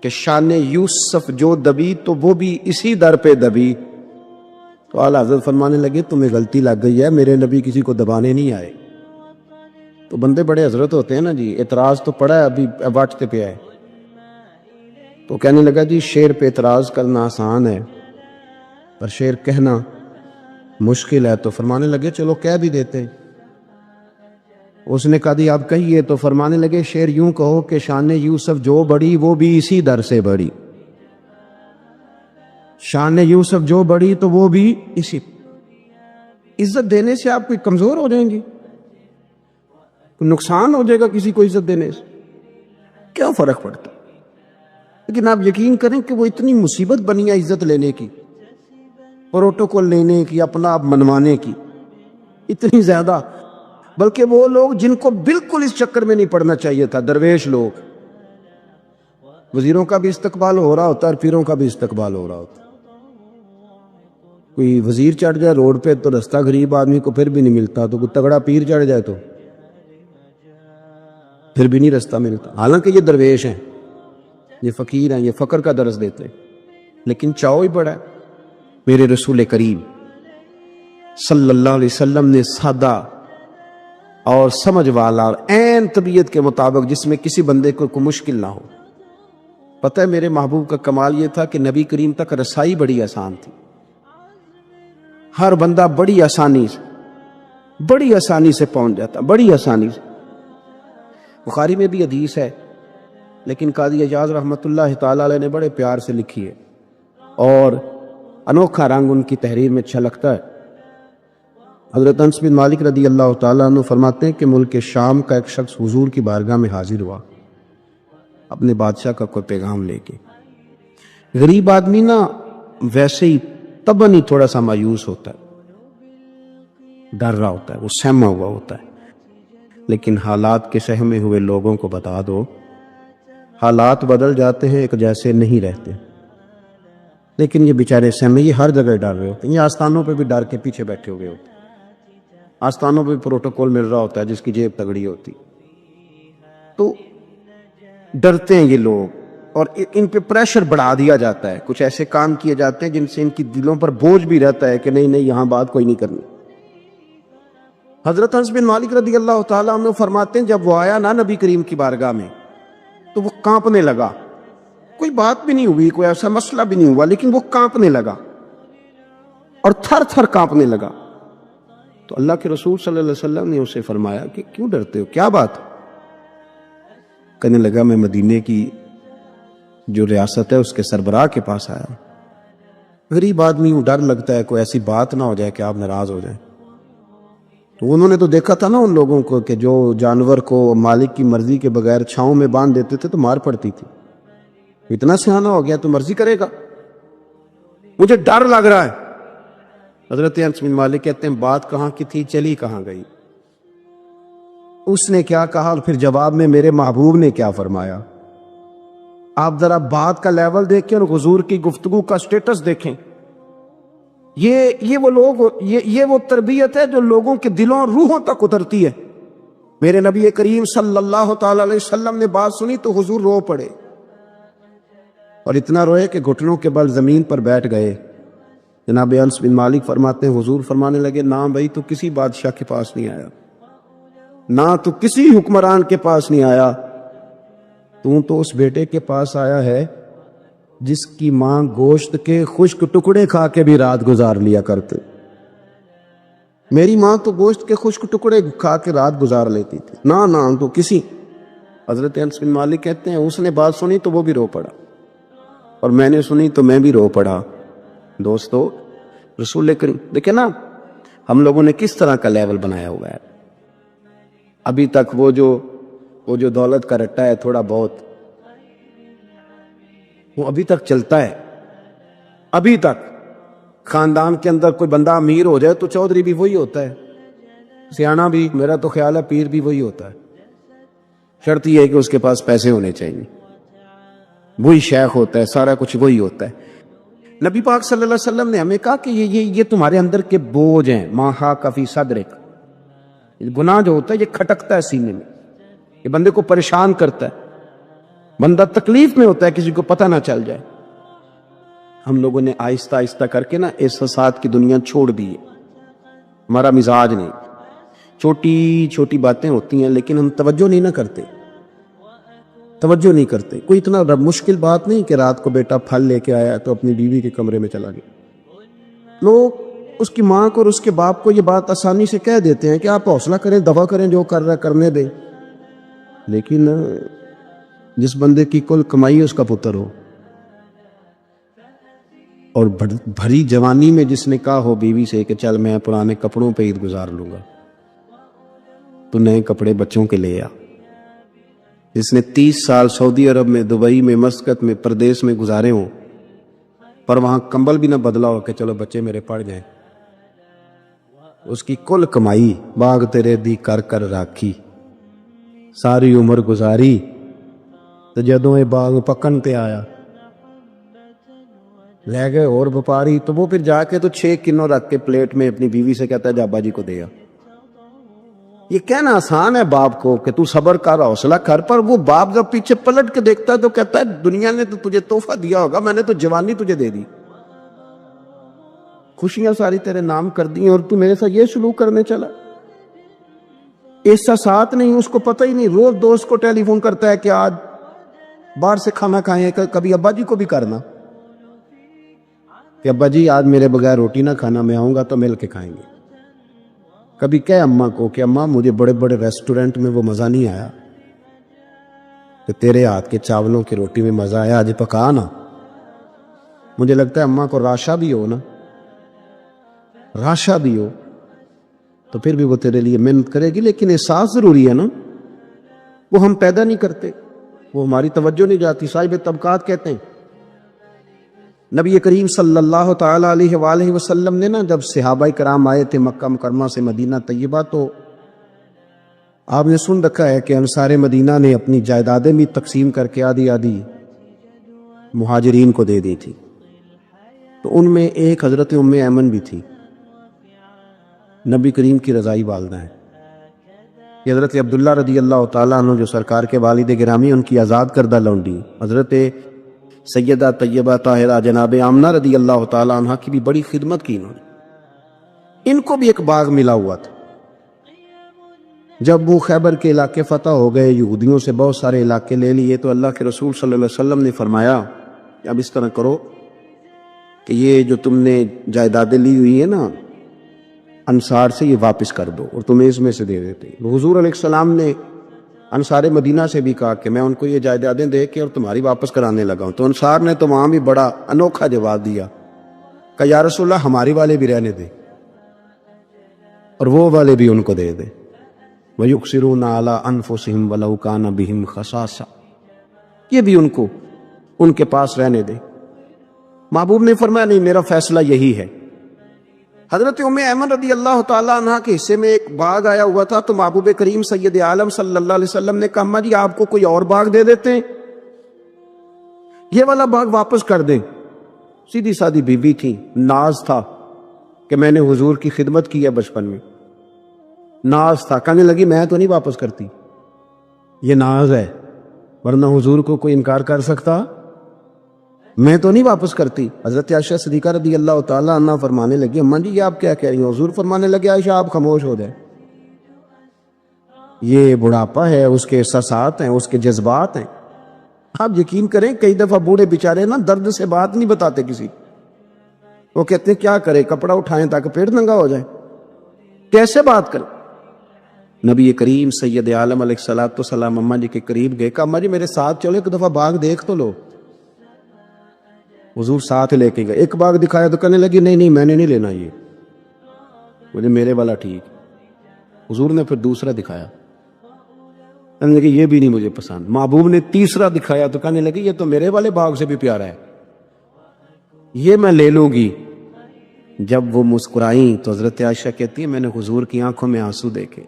کہ شان یوسف جو دبی تو وہ بھی اسی در پہ دبی، تو اعلیٰ حضرت فرمانے لگے تمہیں غلطی لگ گئی ہے، میرے نبی کسی کو دبانے نہیں آئے۔ تو بندے بڑے حضرت ہوتے ہیں نا جی، اعتراض تو پڑا ہے ابھی واٹس پہ ہے، تو کہنے لگا جی شعر پہ اعتراض کرنا آسان ہے پر شعر کہنا مشکل ہے، تو فرمانے لگے چلو کہہ بھی دیتے ہیں۔ اس نے کہا دی آپ کہیے، تو فرمانے لگے شعر یوں کہو کہ شان یوسف جو بڑی وہ بھی اسی در سے بڑی، شان یوسف جو بڑی تو وہ بھی اسی۔ عزت دینے سے آپ کوئی کمزور ہو جائیں گے؟ کوئی نقصان ہو جائے گا کسی کو عزت دینے سے؟ کیا فرق پڑتا؟ لیکن آپ یقین کریں کہ وہ اتنی مصیبت بنی ہے عزت لینے کی، پروٹوکول لینے کی، اپنا آپ منوانے کی، اتنی زیادہ، بلکہ وہ لوگ جن کو بالکل اس چکر میں نہیں پڑنا چاہیے تھا، درویش لوگ، وزیروں کا بھی استقبال ہو رہا ہوتا ہے اور پیروں کا بھی استقبال ہو رہا ہوتا ہے۔ کوئی وزیر چڑھ جائے روڈ پہ تو رستہ غریب آدمی کو پھر بھی نہیں ملتا، تو کوئی تگڑا پیر چڑھ جائے تو پھر بھی نہیں رستہ ملتا، حالانکہ یہ درویش ہیں، یہ فقیر ہیں، یہ فقر کا درس دیتے ہیں، لیکن چاؤ ہی بڑا ہے۔ میرے رسول کریم صلی اللہ علیہ وسلم نے سادہ اور سمجھ والا اور عین طبیعت کے مطابق، جس میں کسی بندے کو کوئی مشکل نہ ہو۔ پتہ ہے میرے محبوب کا کمال یہ تھا کہ نبی کریم تک رسائی بڑی آسان تھی، ہر بندہ بڑی آسانی سے پہنچ جاتا، بڑی آسانی سے۔ بخاری میں بھی حدیث ہے، لیکن قاضی اعجاز رحمۃ اللہ تعالی علیہ نے بڑے پیار سے لکھی ہے اور انوکھا رنگ ان کی تحریر میں اچھا لگتا ہے۔ حضرت انس بن مالک رضی اللہ تعالیٰ عنہ فرماتے ہیں کہ ملک شام کا ایک شخص حضور کی بارگاہ میں حاضر ہوا اپنے بادشاہ کا کوئی پیغام لے کے. غریب آدمی نا ویسے ہی طبعاً ہی تھوڑا سا مایوس ہوتا ہے، ڈر رہا ہوتا ہے، وہ سہما ہوا ہوتا ہے. لیکن حالات کے سہمے ہوئے لوگوں کو بتا دو، حالات بدل جاتے ہیں، ایک جیسے نہیں رہتے. لیکن یہ بیچارے سہمے، یہ ہر جگہ ڈر رہے ہوتے ہیں. یہ آستانوں پہ بھی ڈر کے پیچھے بیٹھے ہوئے ہوتے ہیں. آستانوں پہ پروٹوکول مل رہا ہوتا ہے جس کی جیب تگڑی ہوتی. تو ڈرتے ہیں یہ لوگ، اور ان پہ پریشر بڑھا دیا جاتا ہے. کچھ ایسے کام کیے جاتے ہیں جن سے ان کی دلوں پر بوجھ بھی رہتا ہے کہ نہیں یہاں بات کوئی نہیں کرنی. حضرت انس بن مالک رضی اللہ تعالیٰ عنہ فرماتے ہیں جب وہ آیا نا نبی کریم کی بارگاہ میں تو وہ کانپنے لگا. کوئی بات بھی نہیں ہوئی، کوئی ایسا مسئلہ بھی نہیں ہوا، لیکن وہ کانپنے لگا اور تھر تھر کانپنے لگا. تو اللہ کے رسول صلی اللہ علیہ وسلم نے اسے فرمایا کہ کیوں ڈرتے ہو، کیا بات؟ کہنے لگا میں مدینے کی جو ریاست ہے اس کے سربراہ کے پاس آیا. غریب آدمی ہوں، ڈر لگتا ہے کوئی ایسی بات نہ ہو جائے کہ آپ ناراض ہو جائیں. تو انہوں نے تو دیکھا تھا نا ان لوگوں کو کہ جو جانور کو مالک کی مرضی کے بغیر چھاؤں میں باندھ دیتے تھے تو مار پڑتی تھی. اتنا سیانا ہو گیا تو مرضی کرے گا، مجھے ڈر لگ رہا ہے. حضرت انس بن مالک کہتے ہیں بات کہاں کی تھی، چلی کہاں گئی. اس نے کیا کہا اور پھر جواب میں میرے محبوب نے کیا فرمایا. آپ ذرا بات کا لیول دیکھیں اور حضور کی گفتگو کا سٹیٹس دیکھیں. یہ وہ لوگ، یہ وہ تربیت ہے جو لوگوں کے دلوں اور روحوں تک اترتی ہے. میرے نبی کریم صلی اللہ تعالی علیہ وسلم نے بات سنی تو حضور رو پڑے، اور اتنا روئے کہ گھٹنوں کے بل زمین پر بیٹھ گئے. جناب انس بن مالک فرماتے ہیں حضور فرمانے لگے نہ بھائی تو کسی بادشاہ کے پاس نہیں آیا، نہ تو کسی حکمران کے پاس نہیں آیا، تو اس بیٹے کے پاس آیا ہے جس کی ماں گوشت کے خشک ٹکڑے کھا کے بھی رات گزار لیا کرتے. میری ماں تو گوشت کے خشک ٹکڑے کھا کے رات گزار لیتی تھی، نہ تو کسی. حضرت انس بن مالک کہتے ہیں اس نے بات سنی تو وہ بھی رو پڑا، اور میں نے سنی تو میں بھی رو پڑا. دوستو رسول کریم دیکھیں نا ہم لوگوں نے کس طرح کا لیول بنایا ہوا ہے. ابھی تک وہ جو دولت کا رٹا ہے تھوڑا بہت وہ ابھی تک چلتا ہے. ابھی تک خاندان کے اندر کوئی بندہ امیر ہو جائے تو چودھری بھی وہی ہوتا ہے، سیانا بھی، میرا تو خیال ہے پیر بھی وہی ہوتا ہے. شرط یہ ہے کہ اس کے پاس پیسے ہونے چاہیے، وہی شیخ ہوتا ہے، سارا کچھ وہی ہوتا ہے. نبی پاک صلی اللہ علیہ وسلم نے ہمیں کہا کہ یہ تمہارے اندر کے بوجھ ہیں. ماں کا فی صدرک، گناہ جو ہوتا ہے یہ کھٹکتا ہے سینے میں، یہ بندے کو پریشان کرتا ہے، بندہ تکلیف میں ہوتا ہے کسی کو پتہ نہ چل جائے. ہم لوگوں نے آہستہ آہستہ کر کے نا احساسات کی دنیا چھوڑ دی ہے. ہمارا مزاج نہیں، چھوٹی چھوٹی باتیں ہوتی ہیں لیکن ہم توجہ نہیں کرتے. کوئی اتنا مشکل بات نہیں کہ رات کو بیٹا پھل لے کے آیا تو اپنی بیوی کے کمرے میں چلا گیا. لوگ اس کی ماں کو اور اس کے باپ کو یہ بات آسانی سے کہہ دیتے ہیں کہ آپ حوصلہ کریں، دفع کریں، جو کر رہا ہے کرنے دیں. لیکن جس بندے کی کل کمائی اس کا پتر ہو اور بھری جوانی میں جس نے کہا ہو بیوی سے کہ چل میں پرانے کپڑوں پہ عید گزار لوں گا، تو نئے کپڑے بچوں کے لے آ. جس نے 30 سال سعودی عرب میں، دبئی میں، مسقط میں، پردیس میں گزارے ہوں پر وہاں کمبل بھی نہ بدلا ہو کہ چلو بچے میرے پڑھ جائیں، اس کی کل کمائی باغ تیرے دی کر کر راکھی، ساری عمر گزاری، تو جدوں یہ باغ پکن تے آیا لے گئے اور وپاری، تو وہ پھر جا کے تو 6 کنوں رکھ کے پلیٹ میں اپنی بیوی سے کہتا ہے جا ابا جی کو دے آ. یہ کہنا آسان ہے باپ کو کہ تو صبر کر، حوصلہ کر، پر وہ باپ جب پیچھے پلٹ کے دیکھتا ہے تو کہتا ہے دنیا نے تو تجھے تحفہ دیا ہوگا، میں نے تو جوانی تجھے دے دی، خوشیاں ساری تیرے نام کر دی اور تو میرے ساتھ یہ سلوک کرنے چلا. احساسات نہیں، اس کو پتہ ہی نہیں. روز دوست کو ٹیلی فون کرتا ہے کہ آج باہر سے کھانا کھائیں، کبھی ابا جی کو بھی کرنا کہ ابا جی آج میرے بغیر روٹی نہ کھانا، میں آؤں گا تو مل کے کھائیں گے. کبھی کہے اماں کو کہ اماں مجھے بڑے بڑے ریسٹورنٹ میں وہ مزہ نہیں آیا کہ تیرے ہاتھ کے چاولوں کی روٹی میں مزہ آیا، آج پکا نا. مجھے لگتا ہے اماں کو راشا بھی ہو نا، راشا بھی ہو. تو پھر بھی وہ تیرے لیے محنت کرے گی، لیکن احساس ضروری ہے نا، وہ ہم پیدا نہیں کرتے، وہ ہماری توجہ نہیں جاتی۔ صاحب طبقات کہتے ہیں نبی کریم صلی اللہ تعالی علیہ وآلہ وسلم نے نا جب صحابہ کرام آئے تھے مکہ مکرمہ سے مدینہ طیبہ، تو آپ نے سن رکھا ہے کہ انصار مدینہ نے اپنی جائیدادیں بھی تقسیم کر کے آدھی آدھی مہاجرین کو دے دی تھی، تو ان میں ایک حضرت ام ایمن بھی تھی، نبی کریم کی رضائی والدہ ہیں۔ یہ حضرت عبداللہ رضی اللہ تعالیٰ عنہ جو سرکار کے والد گرامی، ان کی آزاد کردہ لونڈی حضرت سیدہ طیبہ طاہرہ جناب آمنہ رضی اللہ تعالیٰ عنہ کی بھی بڑی خدمت کی انہوں نے۔ ان کو بھی ایک باغ ملا ہوا تھا۔ جب وہ خیبر کے علاقے فتح ہو گئے، یہودیوں سے بہت سارے علاقے لے لیے، تو اللہ کے رسول صلی اللہ علیہ وسلم نے فرمایا کہ اب اس طرح کرو کہ یہ جو تم نے جائیدادیں لی ہوئی ہے نا انصار سے، یہ واپس کر دو اور تمہیں اس میں سے دے دیتے۔ حضور علیہ السلام نے انصار مدینہ سے بھی کہا کہ میں ان کو یہ جائیدادیں دے کے اور تمہاری واپس کرانے لگا ہوں، تو انصار نے تو وہاں بھی بڑا انوکھا جواب دیا کہ یا رسول اللہ ہماری والے بھی رہنے دے اور وہ والے بھی ان کو دے دے۔ وَيُقْصِرُونَ عَلَىٰ أَنفُسِهِمْ وَلَوْ كَانَ بِهِمْ خَصَاصَةٌ، یہ بھی ان کو ان کے پاس رہنے دے۔ محبوب نے فرمایا نہیں، میرا فیصلہ یہی ہے۔ حضرت ام ایمن رضی اللہ تعالیٰ عنہ کے حصے میں ایک باغ آیا ہوا تھا، تو محبوب کریم سید عالم صلی اللہ علیہ وسلم نے کہا اماں جی آپ کو کوئی اور باغ دے دیتے ہیں، یہ والا باغ واپس کر دیں۔ سیدھی سادی بیوی تھی، ناز تھا کہ میں نے حضور کی خدمت کی ہے بچپن میں، ناز تھا، کہنے لگی میں تو نہیں واپس کرتی، یہ ناز ہے، ورنہ حضور کو کوئی انکار کر سکتا؟ میں تو نہیں واپس کرتی۔ حضرت عائشہ صدیقہ رضی اللہ تعالیٰ عنہ فرمانے لگی اماں جی یہ آپ کیا کہہ رہی ہیں؟ حضور فرمانے لگے عائشہ آپ خاموش ہو جائیں، یہ بڑھاپا ہے، اس کے احساسات ہیں، اس کے جذبات ہیں۔ آپ یقین کریں کئی دفعہ بوڑھے بیچارے نا درد سے بات نہیں بتاتے کسی، وہ کہتے ہیں کیا کرے، کپڑا اٹھائیں تاکہ پیٹ ننگا ہو جائے، کیسے بات کریں؟ نبی کریم سید عالم علیہ الصلوۃ والسلام اماں جی کے قریب گئے، کہا اماں جی میرے ساتھ چلو ایک دفعہ باغ دیکھ تو لو۔ حضور ساتھ لے کے گئے، ایک باغ دکھایا تو کہنے لگی نہیں نہیں میں نے نہیں لینا، یہ مجھے میرے والا ٹھیک۔ حضور نے پھر دوسرا دکھایا، کہنے لگی یہ بھی نہیں مجھے پسند۔ محبوب نے تیسرا دکھایا تو کہنے لگی یہ تو میرے والے باغ سے بھی پیارا ہے، یہ میں لے لوں گی۔ جب وہ مسکرائیں تو حضرت عائشہ کہتی ہے میں نے حضور کی آنکھوں میں آنسو دیکھے،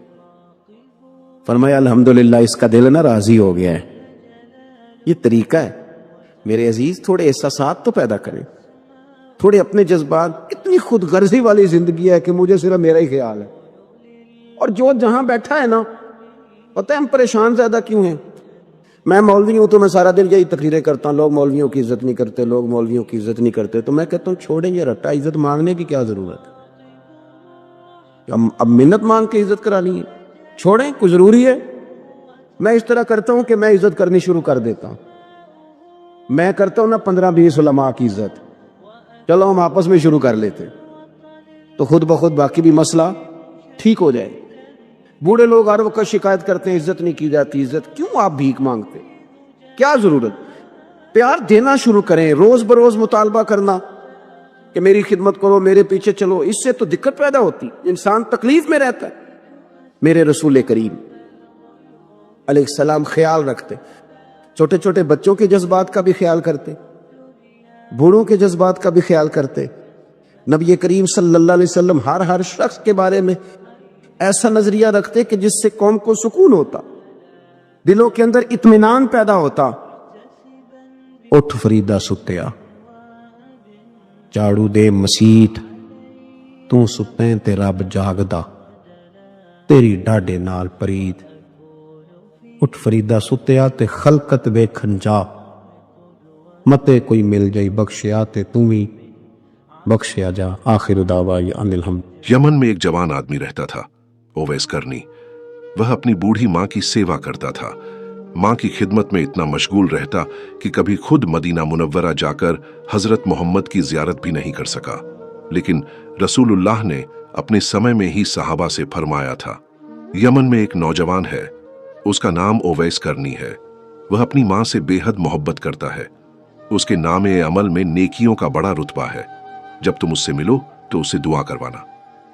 فرمایا الحمدللہ اس کا دل نہ راضی ہو گیا ہے۔ یہ طریقہ ہے میرے عزیز، تھوڑے احساسات تو پیدا کریں، تھوڑے اپنے جذبات۔ کتنی خود غرضی والی زندگی ہے کہ مجھے صرف میرا ہی خیال ہے، اور جو جہاں بیٹھا ہے نا پتہ ہے ہم پریشان زیادہ کیوں ہیں؟ میں مولوی ہوں تو میں سارا دن یہی تقریریں کرتا ہوں، لوگ مولویوں کی عزت نہیں کرتے، لوگ مولویوں کی عزت نہیں کرتے، تو میں کہتا ہوں چھوڑیں یہ رٹا، عزت مانگنے کی کیا ضرورت ہے؟ اب منت مانگ کے عزت کرانی ہے؟ چھوڑیں، کوئی ضروری ہے؟ میں اس طرح کرتا ہوں کہ میں عزت کرنی شروع کر دیتا ہوں، میں کرتا ہوں نا 15-20 علماء کی عزت، چلو ہم آپس میں شروع کر لیتے تو خود بخود باقی بھی مسئلہ ٹھیک ہو جائے۔ بوڑھے لوگ ہر وقت شکایت کرتے ہیں عزت نہیں کی جاتی، عزت کیوں آپ بھیک مانگتے؟ کیا ضرورت؟ پیار دینا شروع کریں، روز بروز مطالبہ کرنا کہ میری خدمت کرو، میرے پیچھے چلو، اس سے تو دقت پیدا ہوتی، انسان تکلیف میں رہتا ہے۔ میرے رسول کریم علیہ السلام خیال رکھتے، چھوٹے چھوٹے بچوں کے جذبات کا بھی خیال کرتے، بوڑھوں کے جذبات کا بھی خیال کرتے۔ نبی کریم صلی اللہ علیہ وسلم ہر شخص کے بارے میں ایسا نظریہ رکھتے کہ جس سے قوم کو سکون ہوتا، دلوں کے اندر اطمینان پیدا ہوتا۔ اٹھ فریدا ستیا، جھاڑو دے مسیت، تو ستیں تے رب جاگدا، تیری ڈاڈے نال پرید۔ اٹھ فریدا ستیا تے خلقت ویکھن جا، متے کوئی مل جائی بخشیا تے توں وی بخشیا جا۔ آخر دعوائی ان الحمد۔ یمن میں ایک جوان آدمی رہتا تھا، اویس کرنی۔ وہ اپنی بوڑھی ماں کی سیوا کرتا تھا، ماں کی خدمت میں اتنا مشغول رہتا کہ کبھی خود مدینہ منورہ جا کر حضرت محمد کی زیارت بھی نہیں کر سکا۔ لیکن رسول اللہ نے اپنے سمے میں ہی صحابہ سے فرمایا تھا، یمن میں ایک نوجوان ہے، اس کا نام اویس کرنی ہے، وہ اپنی ماں سے بے حد محبت کرتا ہے، اس کے نام عمل میں نیکیوں کا بڑا رتبہ ہے، جب تم اس سے ملو تو اسے دعا کروانا۔